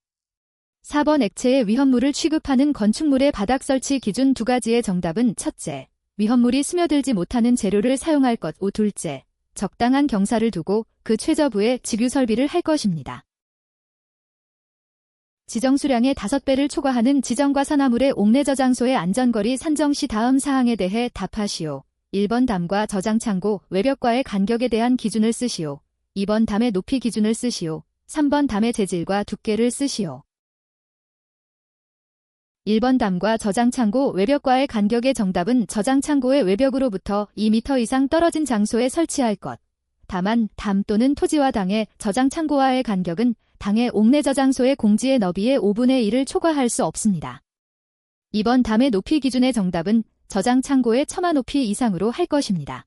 4번 액체의 위험물을 취급하는 건축물의 바닥 설치 기준 2가지의 정답은 첫째, 위험물이 스며들지 못하는 재료를 사용할 것. 둘째, 적당한 경사를 두고 그 최저부에 직유 설비를 할 것입니다. 지정 수량의 5배를 초과하는 지정과 산화물의 옥내 저장소의 안전거리 산정 시 다음 사항에 대해 답하시오. 1번 담과 저장 창고, 외벽과의 간격에 대한 기준을 쓰시오. 2번 담의 높이 기준을 쓰시오. 3번 담의 재질과 두께를 쓰시오. 1번 담과 저장 창고, 외벽과의 간격의 정답은 저장 창고의 외벽으로부터 2m 이상 떨어진 장소에 설치할 것. 다만 담 또는 토지와 당의 저장 창고와의 간격은 당의 옥내 저장소의 공지의 너비의 5분의 1을 초과할 수 없습니다. 2번 담의 높이 기준의 정답은 저장 창고의 처마 높이 이상으로 할 것입니다.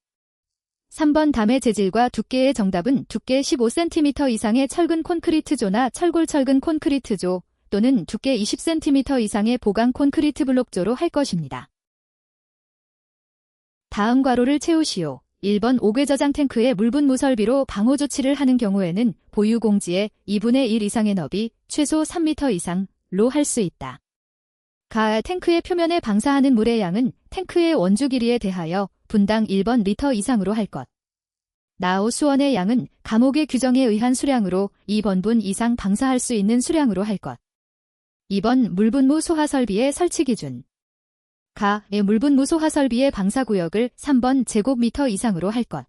3번 담의 재질과 두께의 정답은 두께 15cm 이상의 철근 콘크리트조나 철골-철근 콘크리트조 또는 두께 20cm 이상의 보강 콘크리트 블록조로 할 것입니다. 다음 괄호를 채우시오. 1번 옥외 저장 탱크의 물분무 설비로 방호 조치를 하는 경우에는 보유 공지의 2분의 1 이상의 너비, 최소 3m 이상로 할 수 있다. 가 탱크의 표면에 방사하는 물의 양은 탱크의 원주 길이에 대하여 분당 1번 리터 이상으로 할 것. 나오 수원의 양은 감옥의 규정에 의한 수량으로 2번분 이상 방사할 수 있는 수량으로 할 것. 2번 물분무 소하 설비의 설치 기준. 가의 물분무 소하 설비의 방사구역을 3번 제곱미터 이상으로 할 것.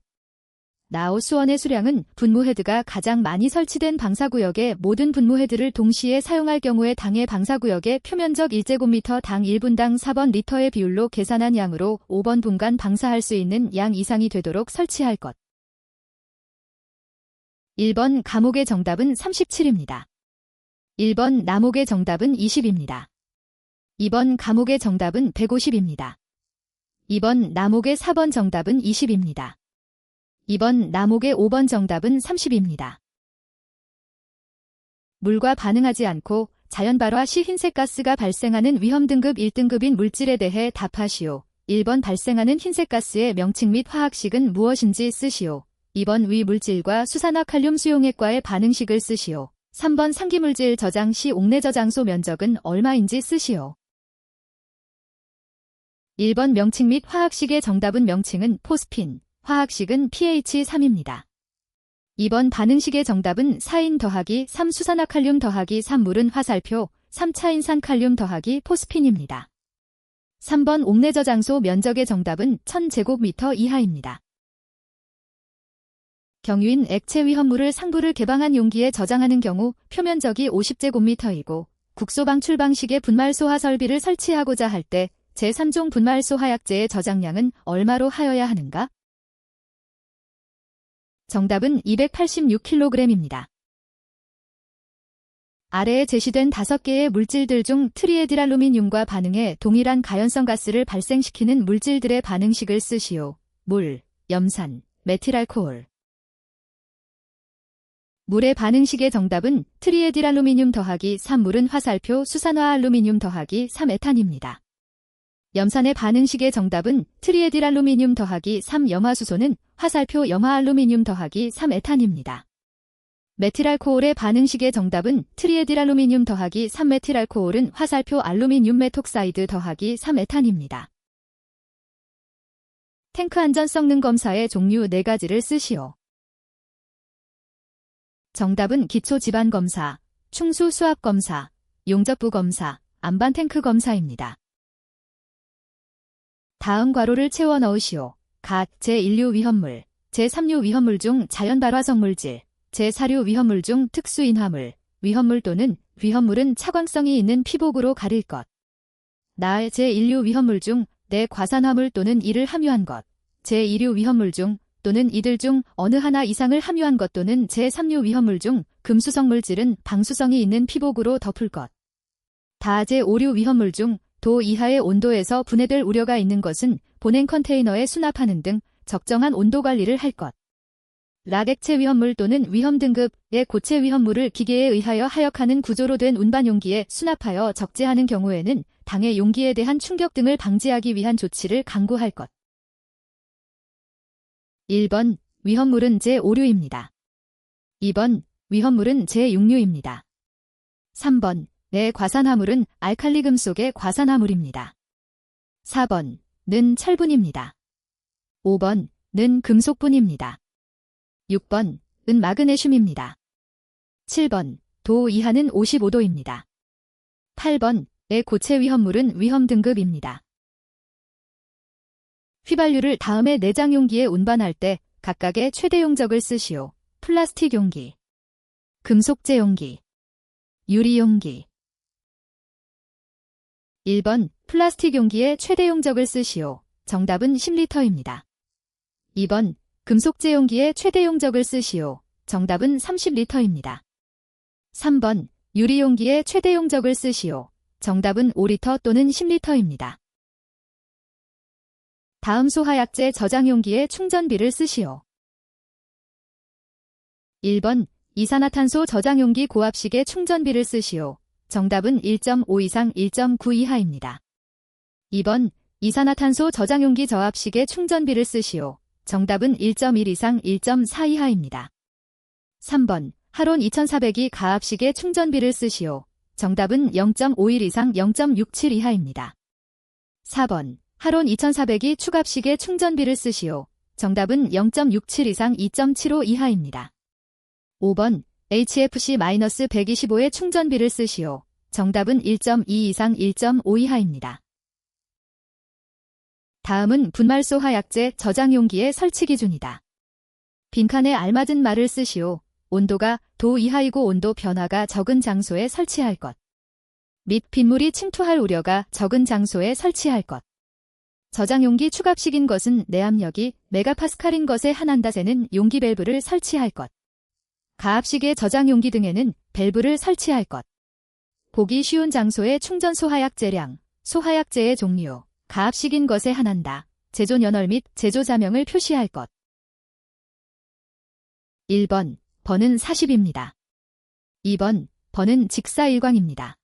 나오 수원의 수량은 분무헤드가 가장 많이 설치된 방사구역의 모든 분무헤드를 동시에 사용할 경우에 당의 방사구역의 표면적 1제곱미터 당 1분당 4번 리터의 비율로 계산한 양으로 5번 분간 방사할 수 있는 양 이상이 되도록 설치할 것. 1번 감옥의 정답은 37입니다. 1번 남옥의 정답은 20입니다. 2번 감옥의 정답은 150입니다. 2번 남옥의 4번 정답은 20입니다. 2번 남옥의 5번 정답은 30입니다. 물과 반응하지 않고 자연 발화 시 흰색 가스가 발생하는 위험 등급 1등급인 물질에 대해 답하시오. 1번 발생하는 흰색 가스의 명칭 및 화학식은 무엇인지 쓰시오. 2번 위 물질과 수산화 칼륨 수용액과의 반응식을 쓰시오. 3번 상기물질 저장 시 옥내 저장소 면적은 얼마인지 쓰시오. 1번 명칭 및 화학식의 정답은 명칭은 포스핀, 화학식은 pH3입니다. 2번 반응식의 정답은 4인 더하기 3 수산화칼륨 더하기 3 물은 화살표 3차인산 칼륨 더하기 포스핀입니다. 3번 옥내 저장소 면적의 정답은 1000제곱미터 이하입니다. 경유인 액체 위험물을 상부를 개방한 용기에 저장하는 경우 표면적이 50제곱미터이고 국소 방출 방식의 분말소화 설비를 설치하고자 할 때 제3종 분말소화약제의 저장량은 얼마로 하여야 하는가? 정답은 286kg입니다. 아래에 제시된 5개의 물질들 중 트리에틸알루미늄과 반응해 동일한 가연성 가스를 발생시키는 물질들의 반응식을 쓰시오. 물, 염산, 메틸알코올. 물의 반응식의 정답은 트리에딜알루미늄 더하기 3물은 화살표 수산화알루미늄 더하기 3에탄입니다. 염산의 반응식의 정답은 트리에딜알루미늄 더하기 3염화수소는 화살표 염화알루미늄 더하기 3에탄입니다. 메틸알코올의 반응식의 정답은 트리에딜알루미늄 더하기 3메틸알코올은 화살표 알루미늄 메톡사이드 더하기 3에탄입니다. 탱크 안전 성능 검사의 종류 4가지를 쓰시오. 정답은 기초 지반 검사, 충수 수압 검사, 용접부 검사, 안반 탱크 검사입니다. 다음 괄호를 채워 넣으시오. 각 제1류 위험물, 제3류 위험물 중 자연 발화성 물질, 제4류 위험물 중 특수인화물, 위험물 또는 위험물은 차광성이 있는 피복으로 가릴 것. 나 제1류 위험물 중 내과산화물 또는 이를 함유한 것, 제2류 위험물 중 또는 이들 중 어느 하나 이상을 함유한 것 또는 제3류 위험물 중 금수성 물질은 방수성이 있는 피복으로 덮을 것. 다 제5류 위험물 중 도 이하의 온도에서 분해될 우려가 있는 것은 보냉 컨테이너에 수납하는 등 적정한 온도 관리를 할 것. 락액체 위험물 또는 위험 등급의 고체 위험물을 기계에 의하여 하역하는 구조로 된 운반 용기에 수납하여 적재하는 경우에는 당해 용기에 대한 충격 등을 방지하기 위한 조치를 강구할 것. 1번 위험물은 제5류입니다. 2번 위험물은 제6류입니다. 3번 내과산화물은 알칼리 금속의 과산화물입니다. 4번 는 철분입니다. 5번 는 금속분입니다. 6번 은 마그네슘입니다. 7번 도 이하는 55도입니다. 8번 의 고체 위험물은 위험 등급입니다. 휘발유를 다음에 내장 용기에 운반할 때 각각의 최대 용적을 쓰시오. 플라스틱 용기, 금속재 용기, 유리 용기. 1번 플라스틱 용기에 최대 용적을 쓰시오. 정답은 10리터입니다. 2번 금속재 용기에 최대 용적을 쓰시오. 정답은 30리터입니다. 3번 유리 용기에 최대 용적을 쓰시오. 정답은 5리터 또는 10리터입니다. 다음 소화약제 저장 용기에 충전비를 쓰시오. 1번 이산화탄소 저장 용기 고압식에 충전비를 쓰시오. 정답은 1.5 이상 1.9 이하입니다. 2번 이산화탄소 저장 용기 저압식에 충전비를 쓰시오. 정답은 1.1 이상 1.4 이하입니다. 3번 하론 2400이 가압식에 충전비를 쓰시오. 정답은 0.51 이상 0.67 이하입니다. 4번 하론 2400이 축압식에 충전비를 쓰시오. 정답은 0.67 이상 2.75 이하입니다. 5번 HFC-125의 충전비를 쓰시오. 정답은 1.2 이상 1.5 이하입니다. 다음은 분말소 화약제 저장 용기의 설치 기준이다. 빈칸에 알맞은 말을 쓰시오. 온도가 도 이하이고 온도 변화가 적은 장소에 설치할 것. 및 빗물이 침투할 우려가 적은 장소에 설치할 것. 저장 용기 축압식인 것은 내압력이 메가파스칼인 것에 한한다세는 용기 밸브를 설치할 것. 가압식의 저장 용기 등에는 밸브를 설치할 것. 보기 쉬운 장소의 충전 소화약제량, 소화약제의 종류, 가압식인 것에 한한다. 제조 연월 및 제조 자명을 표시할 것. 1번 번은 40입니다. 2번 번은 직사일광입니다.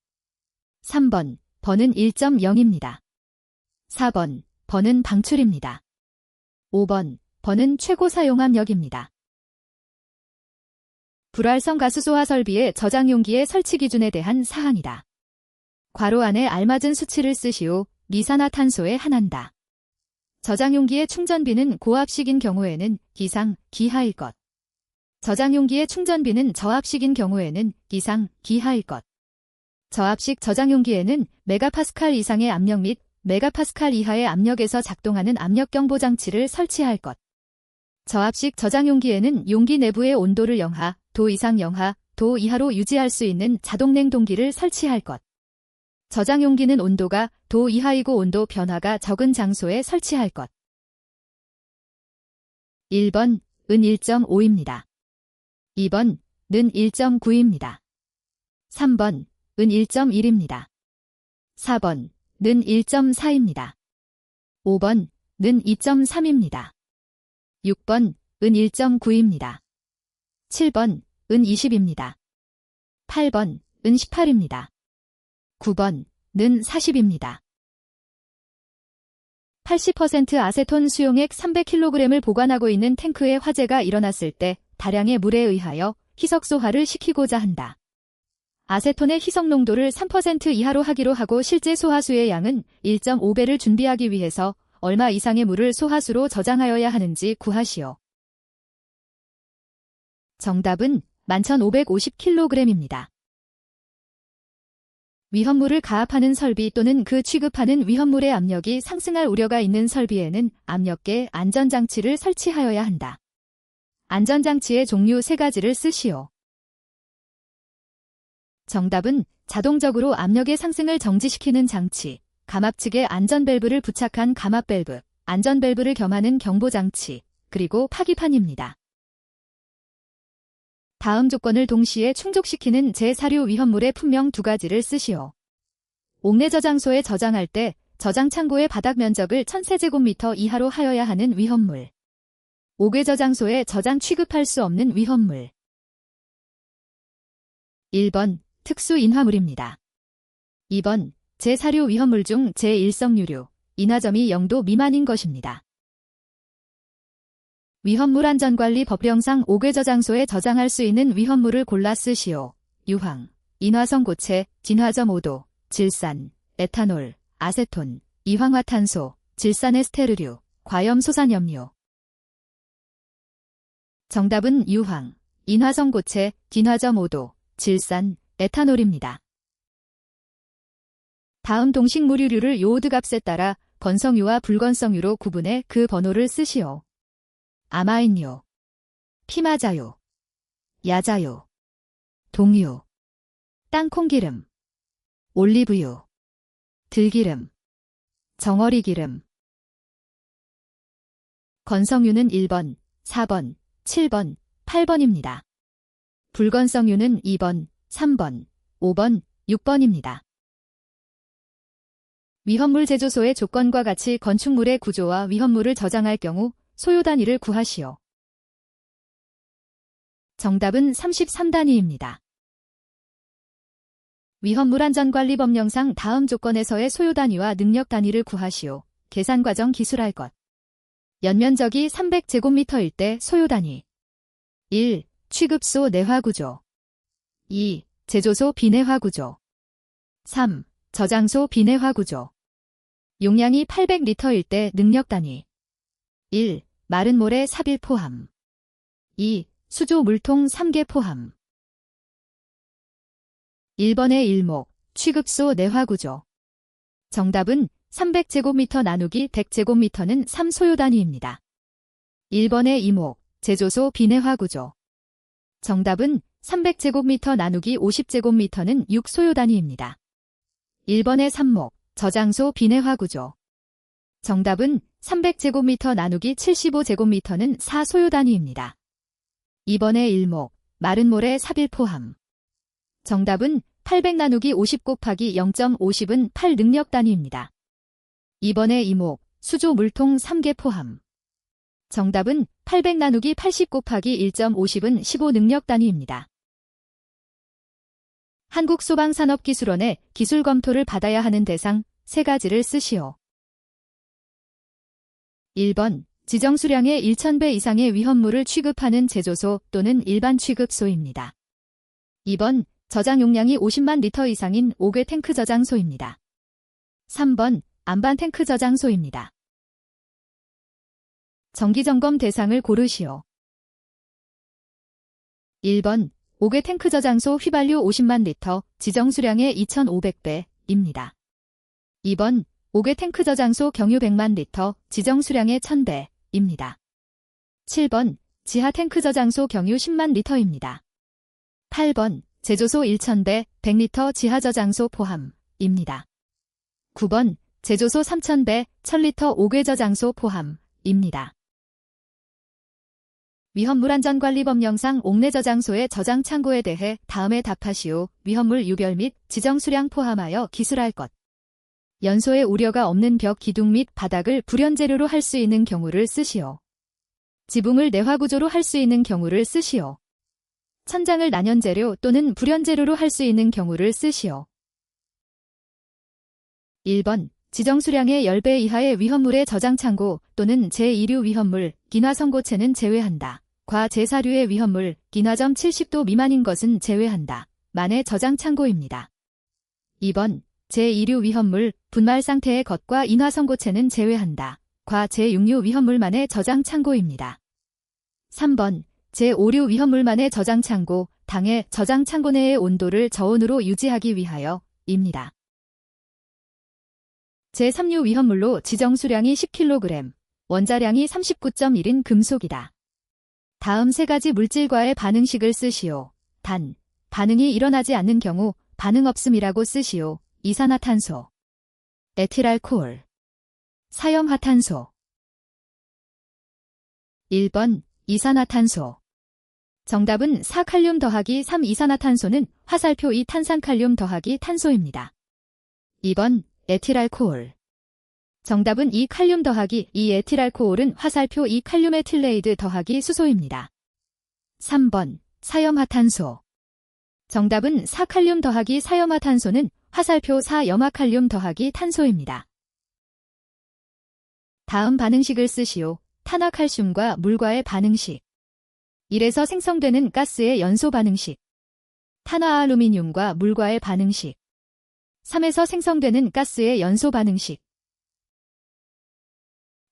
3번 번은 1.0입니다. 4번 번은 방출입니다. 5번 번은 최고 사용압력입니다. 불활성 가스 소화 설비의 저장 용기의 설치 기준에 대한 사항이다. 괄호 안에 알맞은 수치를 쓰시오. 이산화탄소에 한한다. 저장 용기의 충전비는 고압식인 경우에는 기상, 기하일 것. 저장 용기의 충전비는 저압식인 경우에는 기상, 기하일 것. 저압식 저장 용기에는 메가파스칼 이상의 압력 및 메가파스칼 이하의 압력에서 작동하는 압력 경보 장치를 설치할 것. 저압식 저장 용기에는 용기 내부의 온도를 영하, 도 이상 영하, 도 이하로 유지할 수 있는 자동 냉동기를 설치할 것. 저장 용기는 온도가 도 이하이고 온도 변화가 적은 장소에 설치할 것. 1번 은 1.5입니다. 2번 는 1.9입니다. 3번 은 1.1입니다. 4번 는 1.4입니다. 5번 는 2.3입니다. 6번 은 1.9입니다. 7번 은 20입니다. 8번 은 18입니다. 9번 는 40입니다. 80% 아세톤 수용액 300kg을 보관하고 있는 탱크에 화재가 일어났을 때 다량의 물에 의하여 희석소화를 시키고자 한다. 아세톤의 희석 농도를 3% 이하로 하기로 하고 실제 소화수의 양은 1.5배를 준비하기 위해서 얼마 이상의 물을 소화수로 저장하여야 하는지 구하시오. 정답은 11,550kg입니다. 위험물을 가압하는 설비 또는 그 취급하는 위험물의 압력이 상승할 우려가 있는 설비에는 압력계 안전장치를 설치하여야 한다. 안전장치의 종류 3가지를 쓰시오. 정답은 자동적으로 압력의 상승을 정지시키는 장치, 감압 측에 안전밸브를 부착한 감압밸브, 안전밸브를 겸하는 경보장치, 그리고 파기판입니다. 다음 조건을 동시에 충족시키는 제4류 위험물의 품명 2가지를 쓰시오. 옥내 저장소에 저장할 때 저장 창고의 바닥 면적을 1000세제곱미터 이하로 하여야 하는 위험물. 옥외 저장소에 저장 취급할 수 없는 위험물. 1번 특수 인화물입니다. 2번 제4류 위험물 중 제1성유류, 인화점이 0도 미만인 것입니다. 위험물 안전관리 법령상 옥외 저장소에 저장할 수 있는 위험물을 골라 쓰시오. 유황, 인화성 고체, 진화점 5도, 질산, 에탄올, 아세톤, 이황화탄소, 질산에스테르류, 과염소산염료. 정답은 유황, 인화성 고체, 진화점 5도, 질산, 에탄올입니다. 다음 동식물유류를 요오드 값에 따라 건성유와 불건성유로 구분해 그 번호를 쓰시오. 아마인유, 피마자유, 야자유, 동유, 땅콩기름, 올리브유, 들기름, 정어리기름. 건성유는 1번, 4번, 7번, 8번입니다. 불건성유는 2번, 3번, 5번, 6번입니다. 위험물 제조소의 조건과 같이 건축물의 구조와 위험물을 저장할 경우 소요 단위를 구하시오. 정답은 33단위입니다. 위험물 안전관리 법령상 다음 조건에서의 소요 단위와 능력 단위를 구하시오. 계산 과정 기술할 것. 연면적이 300제곱미터일 때 소요 단위. 1. 취급소 내화 구조. 2. 제조소 비내화 구조. 3. 저장소 비내화 구조. 용량이 800리터일 때 능력 단위. 1. 마른 모래 삽일 포함. 2. 수조 물통 3개 포함. 1번의 일목, 취급소 내화 구조. 정답은 300제곱미터 나누기 100제곱미터는 3소요 단위입니다. 1번의 이목, 제조소 비내화 구조. 정답은 300제곱미터 나누기 50제곱미터는 6소요 단위입니다. 1번의 삼목, 저장소 비내화 구조. 정답은 300제곱미터 나누기 75제곱미터는 4소요 단위입니다. 2번의 일목, 마른 모래 삽일 포함. 정답은 800 나누기 50 곱하기 0.50은 8 능력 단위입니다. 2번의 이목, 수조 물통 3개 포함. 정답은 800 나누기 80 곱하기 1.50은 15 능력 단위입니다. 한국소방산업기술원의 기술 검토를 받아야 하는 대상 3가지를 쓰시오. 1번, 지정 수량의 1000배 이상의 위험물을 취급하는 제조소 또는 일반 취급소입니다. 2번, 저장 용량이 50만 리터 이상인 옥외 탱크 저장소입니다. 3번, 안반 탱크 저장소입니다. 정기점검 대상을 고르시오. 1번, 옥외 탱크 저장소 휘발유 50만 리터, 지정 수량의 2500배입니다. 2번, 옥외 탱크 저장소 경유 100만 리터, 지정 수량의 1000배입니다. 7번, 지하 탱크 저장소 경유 10만 리터입니다. 8번, 제조소 1000배, 100리터 지하 저장소 포함입니다. 9번, 제조소 3000배, 1000리터 옥외 저장소 포함입니다. 위험물 안전관리법령상 옥내 저장소의 저장 창고에 대해 다음에 답하시오. 위험물 유별 및 지정 수량 포함하여 기술할 것. 연소에 우려가 없는 벽 기둥 및 바닥을 불연재료로 할 수 있는 경우를 쓰시오. 지붕을 내화구조로 할 수 있는 경우를 쓰시오. 천장을 난연재료 또는 불연재료로 할 수 있는 경우를 쓰시오. 1번, 지정 수량의 10배 이하의 위험물의 저장 창고 또는 제2류 위험물, 인화성고체는 제외한다. 과 제4류의 위험물, 인화점 70도 미만인 것은 제외한다. 만의 저장 창고입니다. 2번, 제2류 위험물, 분말 상태의 겉과 인화성고체는 제외한다. 과 제6류 위험물만의 저장 창고입니다. 3번, 제5류 위험물만의 저장 창고, 당의 저장 창고 내의 온도를 저온으로 유지하기 위하여입니다. 제3류 위험물로 지정 수량이 10kg, 원자량이 39.1인 금속이다. 다음 세 가지 물질과의 반응식을 쓰시오. 단, 반응이 일어나지 않는 경우 반응 없음이라고 쓰시오. 이산화탄소, 에틸알코올, 사염화탄소. 1번 이산화탄소. 정답은 4칼륨 더하기 3 이산화탄소는 화살표 2 탄산칼륨 더하기 탄소입니다. 2번 에틸알코올. 정답은 2칼륨 더하기 2 에틸알코올은 화살표 2 칼륨 에틸레이드 더하기 수소입니다. 3번 사염화탄소. 정답은 4칼륨 더하기 사염화탄소는 화살표 4 염화칼륨 더하기 탄소입니다. 다음 반응식을 쓰시오. 탄화칼슘과 물과의 반응식. 1에서 생성되는 가스의 연소 반응식. 탄화알루미늄과 물과의 반응식. 3에서 생성되는 가스의 연소 반응식.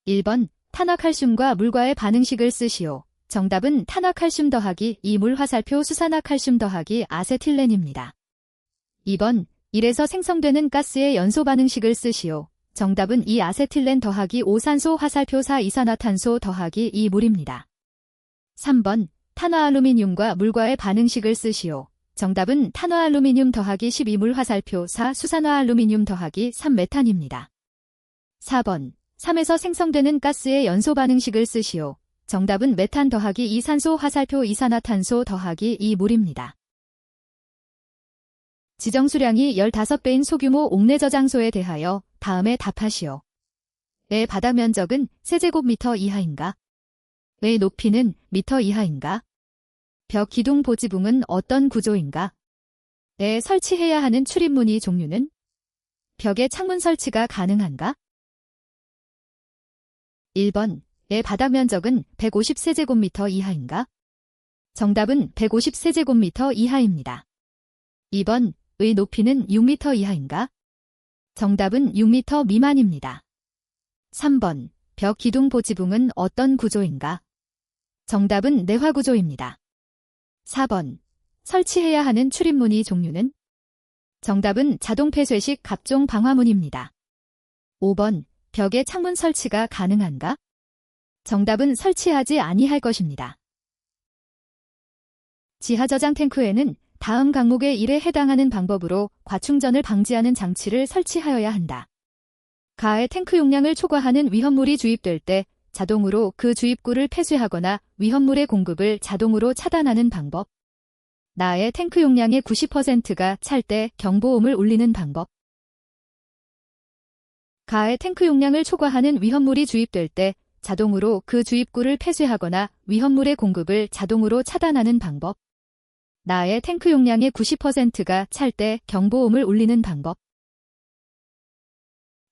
1번 탄화칼슘과 물과의 반응식을 쓰시오. 정답은 탄화칼슘 더하기 2물 화살표 수산화칼슘 더하기 아세틸렌입니다. 2번 1에서 생성되는 가스의 연소 반응식을 쓰시오. 정답은 2 아세틸렌 더하기 5산소 화살표 4 이산화탄소 더하기 2물입니다. 3번 탄화알루미늄과 물과의 반응식을 쓰시오. 정답은 탄화알루미늄 더하기 12물 화살표 4 수산화알루미늄 더하기 3 메탄입니다. 4번 3에서 생성되는 가스의 연소 반응식을 쓰시오. 정답은 메탄 더하기 2산소 화살표 이산화탄소 더하기 2물입니다. 지정수량이 15배인 소규모 옥내 저장소에 대하여 다음에 답하시오. 의 바닥 면적은 세제곱미터 이하인가? 의 높이는 미터 이하인가? 벽 기둥 보지붕은 어떤 구조인가? 에 설치해야 하는 출입문의 종류는? 벽에 창문 설치가 가능한가? 1번 의 바닥 면적은 150세제곱미터 이하인가? 정답은 150세제곱미터 이하입니다. 2번 의 높이는 6미터 이하인가? 정답은 6미터 미만입니다. 3번 벽 기둥 보지붕은 어떤 구조인가? 정답은 내화구조입니다. 4번 설치해야 하는 출입문의 종류는? 정답은 자동 폐쇄식 갑종 방화문입니다. 5번 벽에 창문 설치가 가능한가? 정답은 설치하지 아니할 것입니다. 지하저장 탱크에는 다음 항목의 1에 해당하는 방법으로 과충전을 방지하는 장치를 설치하여야 한다. 가의 탱크 용량을 초과하는 위험물이 주입될 때 자동으로 그 주입구를 폐쇄하거나 위험물의 공급을 자동으로 차단하는 방법. 나의 탱크 용량의 90%가 찰 때 경보음을 울리는 방법. 가의 탱크 용량을 초과하는 위험물이 주입될 때 자동으로 그 주입구를 폐쇄하거나 위험물의 공급을 자동으로 차단하는 방법. 나의 탱크 용량의 90%가 찰 때 경보음을 울리는 방법.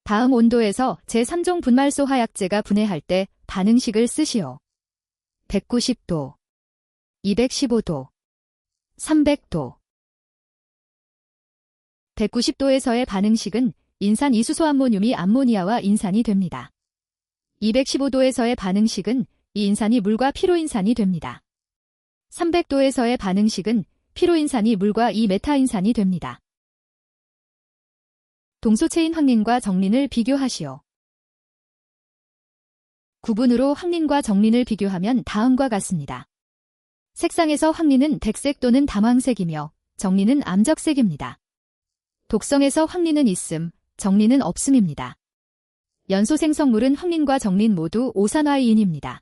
다음 온도에서 제3종 분말소 화약제가 분해할 때 반응식을 쓰시오. 190도, 215도, 300도. 190도에서의 반응식은 인산 이수소암모늄이 암모니아와 인산이 됩니다. 215도에서의 반응식은 이 인산이 물과 피로인산이 됩니다. 300도에서의 반응식은 피로인산이 물과 이 메타인산이 됩니다. 동소체인 황린과 정린을 비교하시오. 구분으로 황린과 정린을 비교하면 다음과 같습니다. 색상에서 황린은 백색 또는 담황색이며 정린은 암적색입니다. 독성에서 황린은 있음, 정린은 없음입니다. 연소 생성물은 황린과 정린 모두 오산화이인입니다.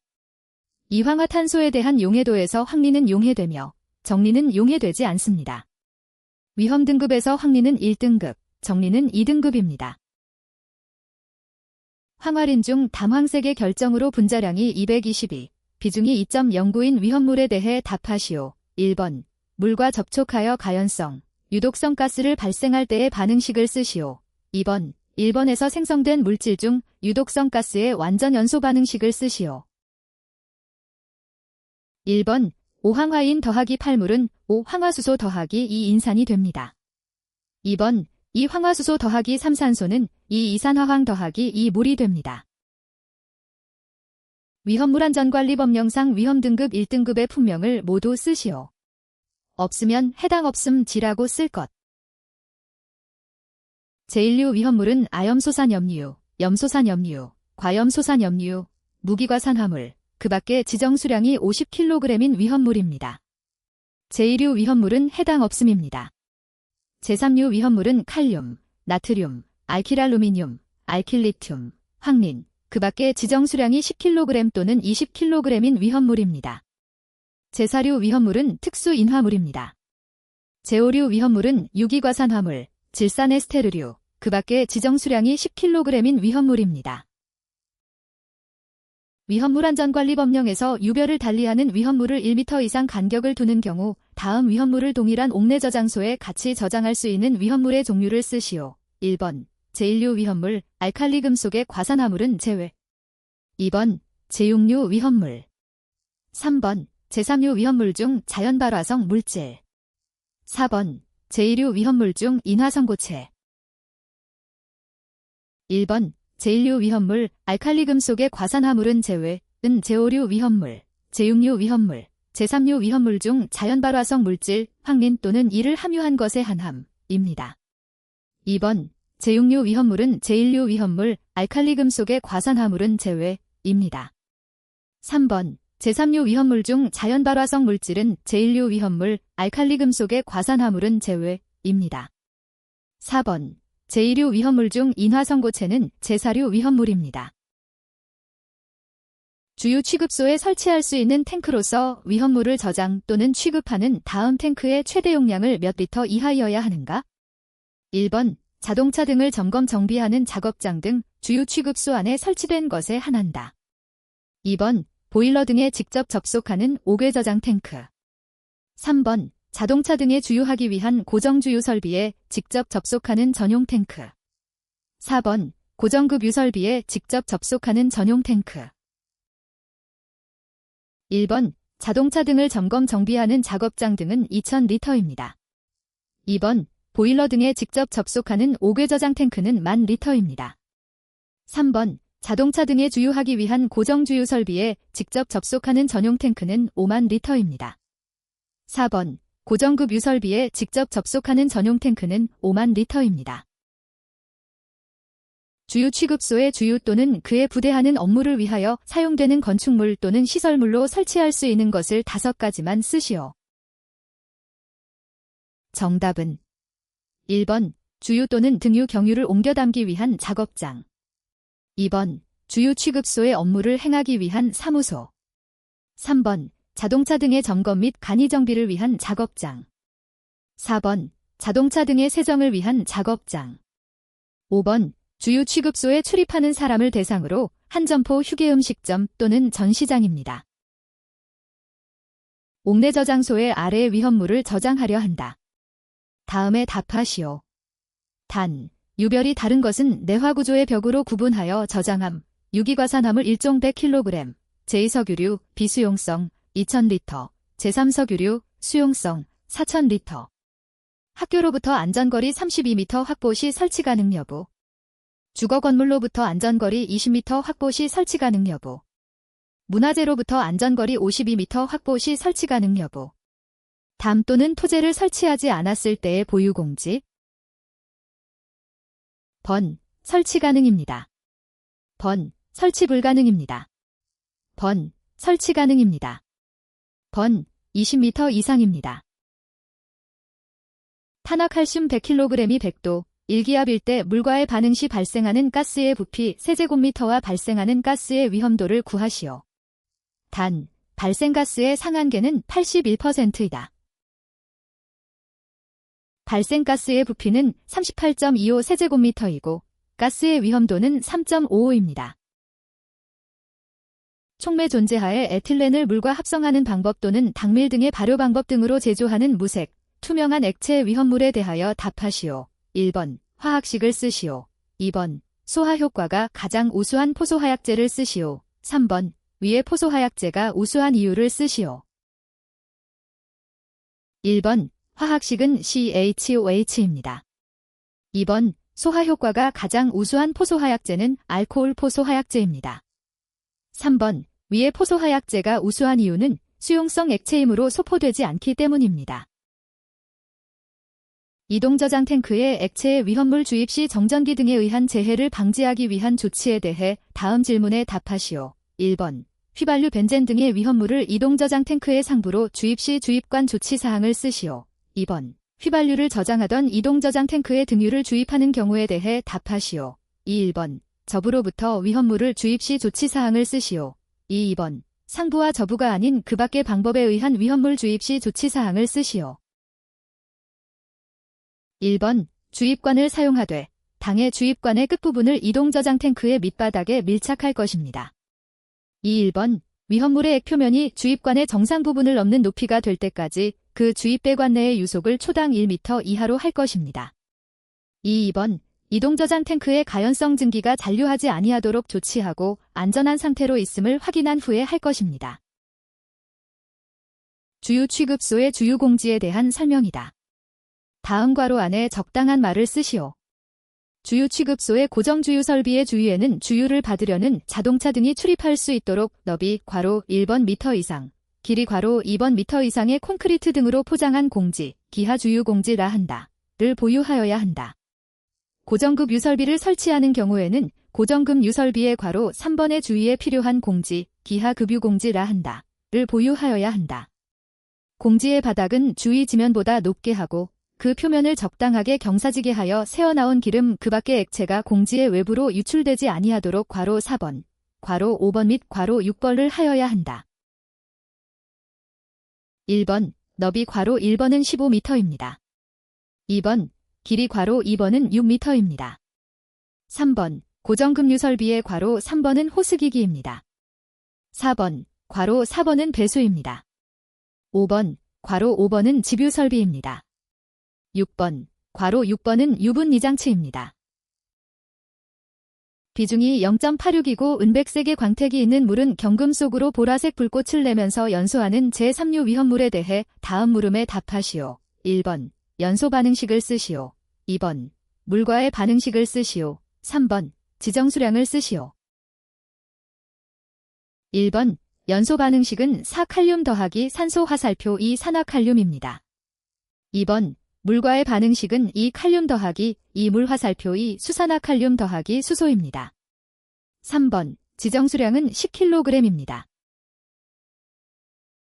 이황화탄소에 대한 용해도에서 황린은 용해되며 정린은 용해되지 않습니다. 위험 등급에서 황린은 1등급, 정린은 2등급입니다. 황화린 중 담황색의 결정으로 분자량이 222, 비중이 2.09인 위험물에 대해 답하시오. 1번 물과 접촉하여 가연성, 유독성 가스를 발생할 때의 반응식을 쓰시오. 2번 1번에서 생성된 물질 중 유독성 가스의 완전 연소 반응식을 쓰시오. 1번 5황화인 더하기 8물은 5황화수소 더하기 2인산이 됩니다. 2번 2황화수소 더하기 3산소는 2이산화황 더하기 2물이 됩니다. 위험물안전관리법령상 위험등급 1등급의 품명을 모두 쓰시오. 없으면 해당 없음 지라고 쓸 것. 제1류 위험물은 아염소산염류, 염소산염류, 과염소산염류, 무기과산화물, 그 밖에 지정 수량이 50kg인 위험물입니다. 제2류 위험물은 해당 없음입니다. 제3류 위험물은 칼륨, 나트륨, 알킬알루미늄, 알킬리튬, 황린, 그 밖에 지정 수량이 10kg 또는 20kg인 위험물입니다. 제4류 위험물은 특수 인화물입니다. 제5류 위험물은 유기과산화물, 질산에스테르류, 그 밖에 지정 수량이 10kg인 위험물입니다. 위험물안전관리법령에서 유별을 달리하는 위험물을 1m 이상 간격을 두는 경우 다음 위험물을 동일한 옥내 저장소에 같이 저장할 수 있는 위험물의 종류를 쓰시오. 1번 제1류 위험물, 알칼리 금속의 과산화물은 제외. 2번 제6류 위험물. 3번 제3류 위험물 중 자연발화성 물질. 4번 제2류 위험물 중 인화성고체. 1번 제1류 위험물, 알칼리 금속의 과산화물은 제외, 은 제5류 위험물, 제6류 위험물, 제3류 위험물 중 자연발화성 물질, 황린 또는 이를 함유한 것의 한함입니다. 2번 제6류 위험물은 제1류 위험물, 알칼리 금속의 과산화물은 제외입니다. 3번 제3류 위험물 중 자연발화성 물질은 제1류 위험물, 알칼리 금속의 과산화물은 제외입니다. 4번 제2류 위험물 중 인화성고체는 제4류 위험물입니다. 주유 취급소에 설치할 수 있는 탱크로서 위험물을 저장 또는 취급하는 다음 탱크의 최대 용량을 몇 리터 이하여야 하는가? 1번 자동차 등을 점검 정비하는 작업장 등 주유 취급소 안에 설치된 것에 한한다. 2번 보일러 등에 직접 접속하는 옥외 저장 탱크. 3번 자동차 등에 주유하기 위한 고정주유 설비에 직접 접속하는 전용 탱크. 4번 고정급 유설비에 직접 접속하는 전용 탱크. 1번 자동차 등을 점검 정비하는 작업장 등은 2000리터입니다. 2번 보일러 등에 직접 접속하는 옥외 저장 탱크는 10,000리터입니다. 3번 자동차 등에 주유하기 위한 고정주유 설비에 직접 접속하는 전용 탱크는 50,000리터입니다. 4번 고정급 유설비에 직접 접속하는 전용 탱크는 50,000리터입니다. 주유 취급소에 주유 또는 그에 부대하는 업무를 위하여 사용되는 건축물 또는 시설물로 설치할 수 있는 것을 5가지만 쓰시오. 정답은 1번 주유 또는 등유 경유를 옮겨 담기 위한 작업장. 2번 주유 취급소의 업무를 행하기 위한 사무소. 3번 자동차 등의 점검 및 간이 정비를 위한 작업장. 4번 자동차 등의 세정을 위한 작업장. 5번 주유 취급소에 출입하는 사람을 대상으로 한 점포 휴게 음식점 또는 전시장입니다. 옥내 저장소에 아래의 위험물을 저장하려 한다. 다음에 답하시오. 단, 유별이 다른 것은 내화구조의 벽으로 구분하여 저장함, 유기과산화물 1종 100kg, 제2석유류, 비수용성, 2000리터, 제3석유류, 수용성, 4000리터. 학교로부터 안전거리 32m 확보 시 설치 가능 여부. 주거 건물로부터 안전거리 20m 확보 시 설치 가능 여부. 문화재로부터 안전거리 52m 확보 시 설치 가능 여부. 담 또는 토재를 설치하지 않았을 때의 보유공지. 번, 설치 가능입니다. 번, 설치 불가능입니다. 번, 설치 가능입니다. 번, 20m 이상입니다. 탄화칼슘 100kg이 100도, 1기압일 때 물과의 반응 시 발생하는 가스의 부피 세제곱미터와 발생하는 가스의 위험도를 구하시오. 단, 발생가스의 상한계는 81%이다. 발생가스의 부피는 38.25 세제곱미터이고 가스의 위험도는 3.55입니다. 촉매 존재하에 에틸렌을 물과 합성하는 방법 또는 당밀 등의 발효 방법 등으로 제조하는 무색, 투명한 액체 위험물에 대하여 답하시오. 1번, 화학식을 쓰시오. 2번, 소화 효과가 가장 우수한 포소화약제를 쓰시오. 3번, 위의 포소화약제가 우수한 이유를 쓰시오. 1번, 화학식은 CHOH입니다. 2번, 소화 효과가 가장 우수한 포소화약제는 알코올 포소화약제입니다. 3번, 위의 포소화약제가 우수한 이유는 수용성 액체이므로 소포되지 않기 때문입니다. 이동저장 탱크에 액체의 위험물 주입 시 정전기 등에 의한 재해를 방지하기 위한 조치에 대해 다음 질문에 답하시오. 1번, 휘발유, 벤젠 등의 위험물을 이동저장 탱크의 상부로 주입 시 주입관 조치사항을 쓰시오. 2번. 휘발유를 저장하던 이동저장 탱크에 등유를 주입하는 경우에 대해 답하시오. 1번. 저부로부터 위험물을 주입 시 조치사항을 쓰시오. 2번. 상부와 저부가 아닌 그 밖의 방법에 의한 위험물 주입 시 조치사항을 쓰시오. 1번. 주입관을 사용하되 당해 주입관의 끝부분을 이동저장 탱크의 밑바닥에 밀착할 것입니다. 1번. 위험물의 액표면이 주입관의 정상 부분을 넘는 높이가 될 때까지 그 주입배관 내의 유속을 초당 1m 이하로 할 것입니다. 2번. 이동저장 탱크의 가연성 증기가 잔류하지 아니하도록 조치하고 안전한 상태로 있음을 확인한 후에 할 것입니다. 주유 취급소의 주유 공지에 대한 설명이다. 다음 괄호 안에 적당한 말을 쓰시오. 주유 취급소의 고정 주유 설비의 주유에는 주유를 받으려는 자동차 등이 출입할 수 있도록 너비 괄호 1번 미터 이상, 길이 괄호 2번 미터 이상의 콘크리트 등으로 포장한 공지, 기하 주유 공지라 한다.를 보유하여야 한다. 고정급 유설비를 설치하는 경우에는 고정급 유설비의 괄호 3번의 주유에 필요한 공지, 기하 급유 공지라 한다.를 보유하여야 한다. 공지의 바닥은 주위 지면보다 높게 하고 그 표면을 적당하게 경사지게 하여 새어나온 기름 그 밖의 액체가 공지의 외부로 유출되지 아니하도록 괄호 4번, 괄호 5번 및 괄호 6번을 하여야 한다. 1번, 너비 괄호 1번은 15m입니다. 2번, 길이 괄호 2번은 6m입니다. 3번, 고정급 유설비의 괄호 3번은 호스기기입니다. 4번, 괄호 4번은 배수입니다. 5번, 괄호 5번은 집유설비입니다. 6번, 괄호 6번은 유분 이장치입니다. 비중이 0.86이고 은백색의 광택이 있는 물은 경금 속으로 보라색 불꽃을 내면서 연소하는 제3류 위험물에 대해 다음 물음에 답하시오. 1번, 연소 반응식을 쓰시오. 2번, 물과의 반응식을 쓰시오. 3번, 지정수량을 쓰시오. 1번, 연소 반응식은 4칼륨 더하기 산소 화살표 2 산화칼륨입니다. 2번, 물과의 반응식은 2칼륨 더하기 2물 화살표 2 수산화칼륨 더하기 수소입니다. 3번, 지정수량은 10kg입니다.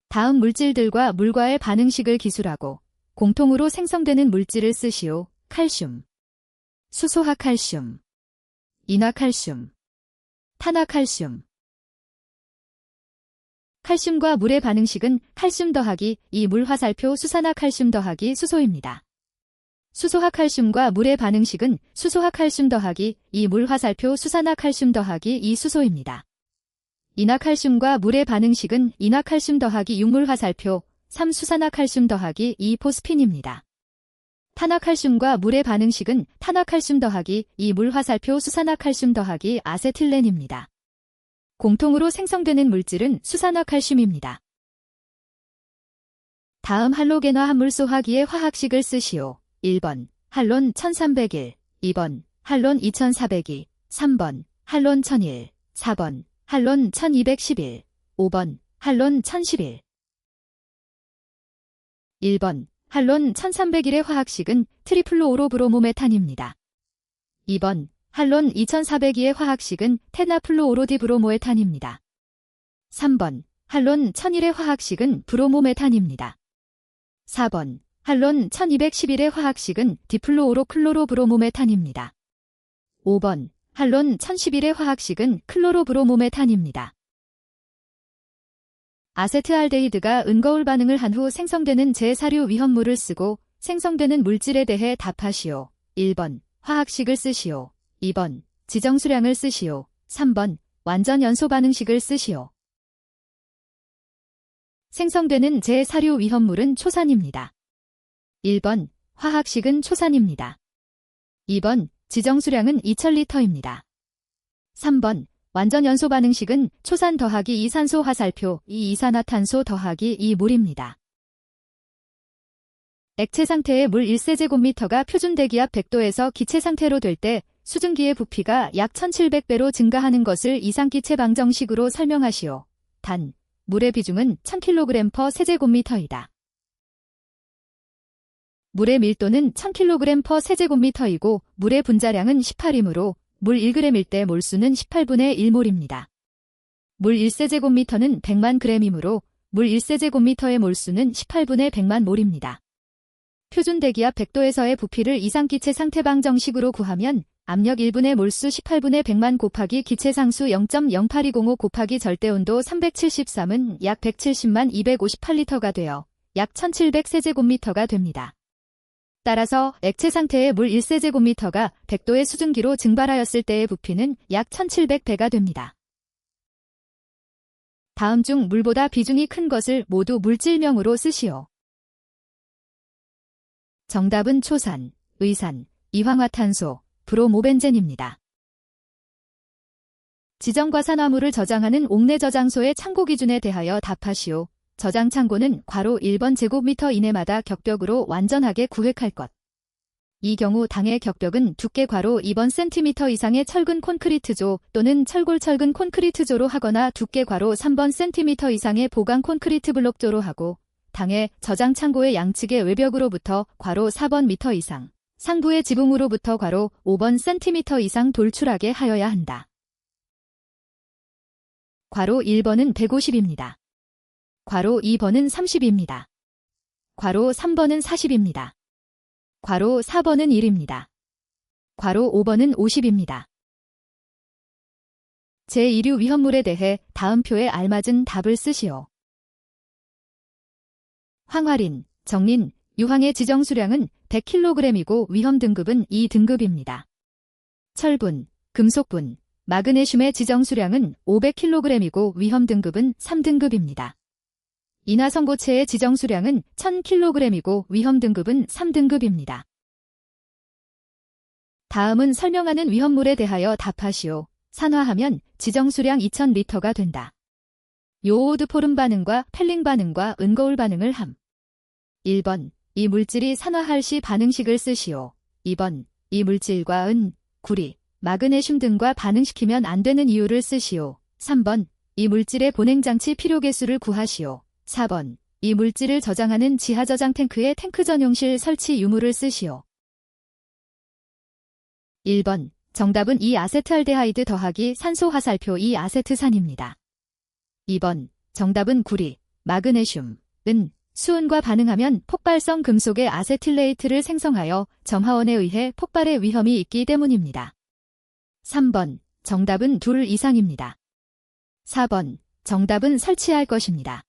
다음 물질들과 물과의 반응식을 기술하고 공통으로 생성되는 물질을 쓰시오. 칼슘, 수소화칼슘, 인화칼슘, 탄화칼슘. 칼슘과 물의 반응식은 칼슘 더하기 2물 화살표 수산화칼슘 더하기 수소입니다. 수소화칼슘과 물의 반응식은 수소화칼슘 더하기 2물 화살표 수산화칼슘 더하기 2 수소입니다. 인화칼슘과 물의 반응식은 인화칼슘 더하기 6물 화살표 3 수산화칼슘 더하기 2 포스핀입니다. 탄화칼슘과 물의 반응식은 탄화칼슘 더하기 2물 화살표 수산화칼슘 더하기 아세틸렌입니다. 공통으로 생성되는 물질은 수산화칼슘입니다. 다음 할로겐화 합물소 화기의 화학식을 쓰시오. 1번, 할론 1301, 2번, 할론 2402, 3번, 할론 1001, 4번, 할론 1211, 5번, 할론 1011. 1번, 할론 1301의 화학식은 트리플로오로브로모메탄입니다. 2번, 할론 2402의 화학식은 테나플로오로디브로모에탄입니다. 3번, 할론 1001의 화학식은 브로모메탄입니다. 4번, 할론 1211의 화학식은 디플로오로클로로브로모메탄입니다. 5번, 할론 1011의 화학식은 클로로브로모메탄입니다. 아세트알데히드가 은거울 반응을 한 후 생성되는 제4류 위험물을 쓰고 생성되는 물질에 대해 답하시오. 1번, 화학식을 쓰시오. 2번, 지정수량을 쓰시오. 3번, 완전 연소 반응식을 쓰시오. 생성되는 제4류 위험물은 초산입니다. 1번, 화학식은 초산입니다. 2번, 지정수량은 2000리터입니다. 3번, 완전 연소 반응식은 초산 더하기 이산소 화살표 2 이산화탄소 더하기 2물입니다. 액체 상태의 물 1세제곱미터가 표준 대기압 100도에서 기체 상태로 될 때 수증기의 부피가 약 1700배로 증가하는 것을 이상기체 방정식으로 설명하시오. 단, 물의 비중은 1000kg/세제곱미터이다. 물의 밀도는 1000kg/세제곱미터이고 물의 분자량은 18이므로 물 1g일 때 몰수는 18분의 1몰입니다. 물 1세제곱미터는 100만 g이므로 물 1세제곱미터의 몰수는 18분의 100만 몰입니다. 표준 대기압 100도에서의 부피를 이상기체 상태방정식으로 구하면 압력 1분의 몰수 18분의 100만 곱하기 기체 상수 0.08205 곱하기 절대온도 373은 약 170만 258리터가 되어 약 1700세제곱미터가 됩니다. 따라서 액체 상태의 물 1세제곱미터가 100도의 수증기로 증발하였을 때의 부피는 약 1700배가 됩니다. 다음 중 물보다 비중이 큰 것을 모두 물질명으로 쓰시오. 정답은 초산, 의산, 이황화탄소, 브로모벤젠입니다. 지정과산화물을 저장하는 옥내 저장소의 창고 기준에 대하여 답하시오. 저장 창고는 괄호 1번 제곱미터 이내마다 격벽으로 완전하게 구획할 것. 이 경우 당의 격벽은 두께 괄호 2번 센티미터 이상의 철근 콘크리트조 또는 철골철근 콘크리트조로 하거나 두께 괄호 3번 센티미터 이상의 보강 콘크리트 블록조로 하고 당의 저장 창고의 양측의 외벽으로부터 괄호 4번 미터 이상, 상부의 지붕으로부터 괄호 5번 센티미터 이상 돌출하게 하여야 한다. 괄호 1번은 150입니다. 괄호 2번은 30입니다. 괄호 3번은 40입니다. 괄호 4번은 1입니다. 괄호 5번은 50입니다. 제1류 위험물에 대해 다음 표에 알맞은 답을 쓰시오. 황화린, 정린, 유황의 지정 수량은 100kg이고 위험 등급은 2등급입니다. 철분, 금속분, 마그네슘의 지정 수량은 500kg이고 위험 등급은 3등급입니다. 인화성고체의 지정 수량은 1000kg이고 위험 등급은 3등급입니다. 다음은 설명하는 위험물에 대하여 답하시오. 산화하면 지정 수량 2000리터가 된다. 요오드 포름 반응과 펠링 반응과 은거울 반응을 함. 1번. 이 물질이 산화할 시 반응식을 쓰시오. 2번. 이 물질과 은, 구리, 마그네슘 등과 반응시키면 안 되는 이유를 쓰시오. 3번. 이 물질의 보냉장치 필요 개수를 구하시오. 4번. 이 물질을 저장하는 지하저장 탱크의 탱크 전용실 설치 유무를 쓰시오. 1번. 정답은 이아세트알데하이드 더하기 산소 화살표 이아세트산입니다. 2번. 정답은 구리, 마그네슘, 은, 수은과 반응하면 폭발성 금속의 아세틸레이트를 생성하여 점화원에 의해 폭발의 위험이 있기 때문입니다. 3번. 정답은 둘 이상입니다. 4번. 정답은 설치할 것입니다.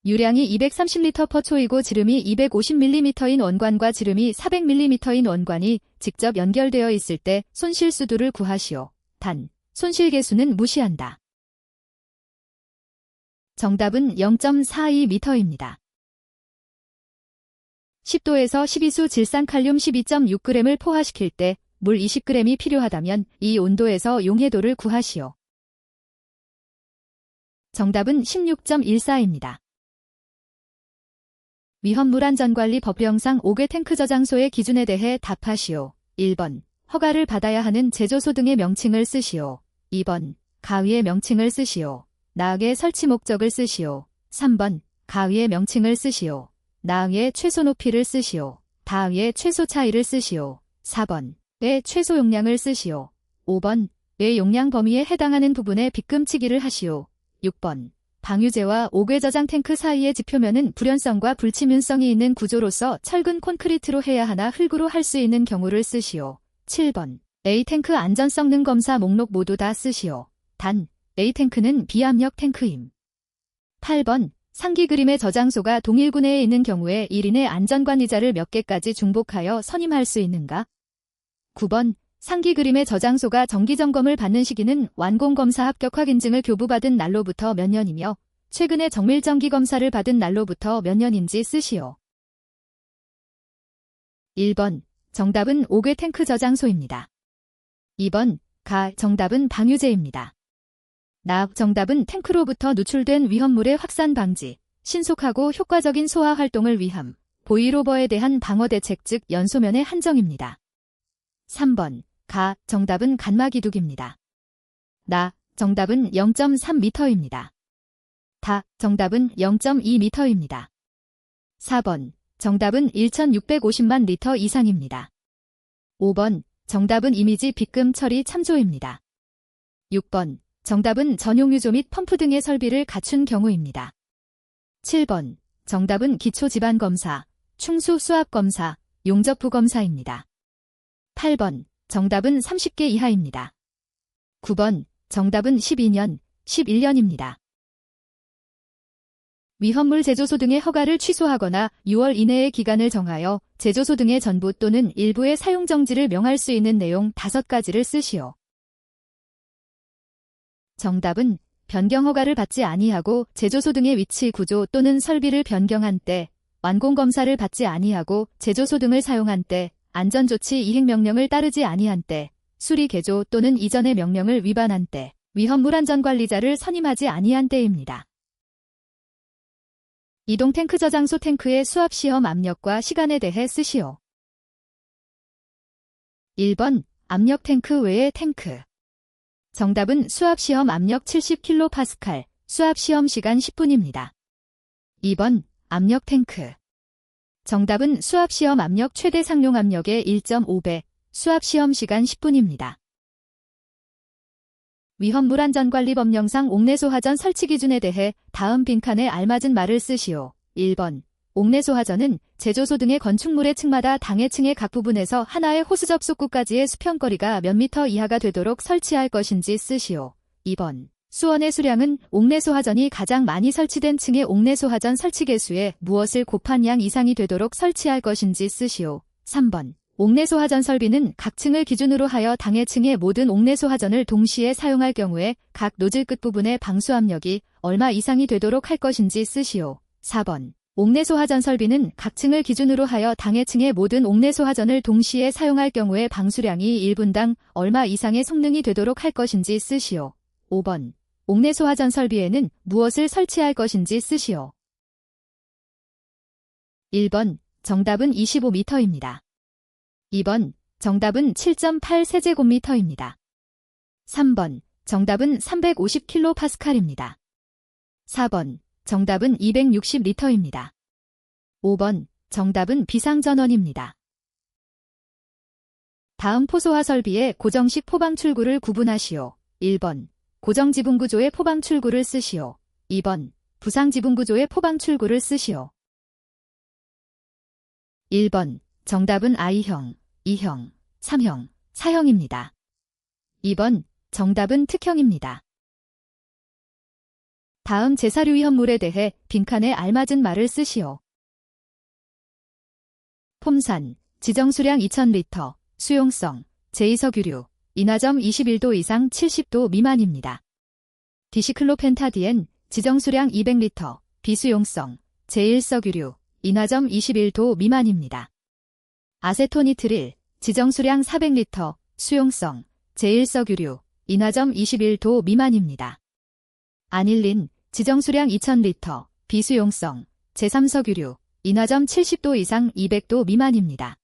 유량이 230L/초이고 지름이 250mm인 원관과 지름이 400mm인 원관이 직접 연결되어 있을 때 손실 수두를 구하시오. 단, 손실 계수는 무시한다. 정답은 0.42m입니다. 10도에서 12수 질산칼륨 12.6g을 포화시킬 때 물 20g이 필요하다면 이 온도에서 용해도를 구하시오. 정답은 16.14입니다. 위험물안전관리 법령상 5개 탱크 저장소의 기준에 대해 답하시오. 1번. 허가를 받아야 하는 제조소 등의 명칭을 쓰시오. 2번. 가위의 명칭을 쓰시오. 나의 설치 목적을 쓰시오. 3번. 가위의 명칭을 쓰시오. 나의 최소 높이를 쓰시오. 다의 최소 차이를 쓰시오. 4번. 의 최소 용량을 쓰시오. 5번. 의 용량 범위에 해당하는 부분에 빗금치기를 하시오. 6번. 방유제와 옥외 저장 탱크 사이의 지표면은 불연성과 불치문성이 있는 구조로서 철근 콘크리트로 해야 하나 흙으로 할 수 있는 경우를 쓰시오. 7번. A탱크 안전성능 검사 목록 모두 다 쓰시오. 단, A탱크는 비압력 탱크임. 8번. 상기 그림의 저장소가 동일 군내에 있는 경우에 1인의 안전관리자를 몇 개까지 중복하여 선임할 수 있는가? 9번. 상기 그림의 저장소가 정기점검을 받는 시기는 완공검사 합격 확인증을 교부받은 날로부터 몇 년이며 최근에 정밀정기검사를 받은 날로부터 몇 년인지 쓰시오. 1번. 정답은 5개 탱크 저장소입니다. 2번. 정답은 방유제입니다. 정답은 탱크로부터 누출된 위험물의 확산 방지, 신속하고 효과적인 소화 활동을 위함, 보일오버에 대한 방어 대책 즉 연소면의 한정입니다. 3번. 정답은 간막이둑입니다. 정답은 0.3m입니다. 정답은 0.2m입니다. 4번. 정답은 1650만 리터 이상입니다. 5번. 정답은 이미지 빗금 처리 참조입니다. 6번. 정답은 전용 유조 및 펌프 등의 설비를 갖춘 경우입니다. 7번. 정답은 기초지반검사, 충수 수압검사, 용접부검사입니다. 8번. 정답은 30개 이하입니다. 9번. 정답은 12년, 11년입니다. 위험물 제조소 등의 허가를 취소하거나 6월 이내의 기간을 정하여 제조소 등의 전부 또는 일부의 사용 정지를 명할 수 있는 내용 5가지를 쓰시오. 정답은 변경 허가를 받지 아니하고 제조소 등의 위치 구조 또는 설비를 변경한 때, 완공검사를 받지 아니하고 제조소 등을 사용한 때, 안전조치 이행 명령을 따르지 아니한 때, 수리 개조 또는 이전의 명령을 위반한 때, 위험물 안전관리자를 선임하지 아니한 때입니다. 이동 탱크 저장소 탱크의 수압 시험 압력과 시간에 대해 쓰시오. 1번. 압력 탱크 외의 탱크. 정답은 수압 시험 압력 70kPa, 수압 시험 시간 10분입니다. 2번. 압력 탱크. 정답은 수압 시험 압력 최대 상용 압력의 1.5배, 수압 시험 시간 10분입니다. 위험물 안전관리법령상 옥내소하전 설치 기준에 대해 다음 빈칸에 알맞은 말을 쓰시오. 1번. 옥내소하전은 제조소 등의 건축물의 층마다 당해 층의 각 부분에서 하나의 호스 접속구까지의 수평거리가 몇 미터 이하가 되도록 설치할 것인지 쓰시오. 2번. 수원의 수량은 옥내소하전이 가장 많이 설치된 층의 옥내소하전 설치 개수에 무엇을 곱한 양 이상이 되도록 설치할 것인지 쓰시오. 3번. 옥내소하전 설비는 각 층을 기준으로 하여 당해 층의 모든 옥내소하전을 동시에 사용할 경우에 각 노즐 끝부분의 방수압력이 얼마 이상이 되도록 할 것인지 쓰시오. 4번. 옥내소하전 설비는 각 층을 기준으로 하여 당해 층의 모든 옥내소하전을 동시에 사용할 경우에 방수량이 1분당 얼마 이상의 성능이 되도록 할 것인지 쓰시오. 5번. 옥내소하전 설비에는 무엇을 설치할 것인지 쓰시오. 1번. 정답은 25m입니다. 2번. 정답은 7.8 세제곱미터입니다. 3번. 정답은 350kPa입니다. 4번. 정답은 260리터입니다. 5번. 정답은 비상전원입니다. 다음 포소화 설비의 고정식 포방 출구를 구분하시오. 1번. 고정 지붕 구조의 포방 출구를 쓰시오. 2번. 부상 지붕 구조의 포방 출구를 쓰시오. 1번. 정답은 I형, 2형, 3형, 4형입니다. 2번. 정답은 특형입니다. 다음 제사류 위험물에 대해 빈칸에 알맞은 말을 쓰시오. 폼산, 지정수량 2000리터, 수용성, 제2석유류, 인화점 21도 이상 70도 미만입니다. 디시클로펜타디엔, 지정수량 200리터, 비수용성, 제1석유류, 인화점 21도 미만입니다. 아세토니트릴, 지정수량 400리터, 수용성, 제1석유류, 인화점 21도 미만입니다. 아닐린, 지정수량 2000리터, 비수용성, 제3석유류, 인화점 70도 이상 200도 미만입니다.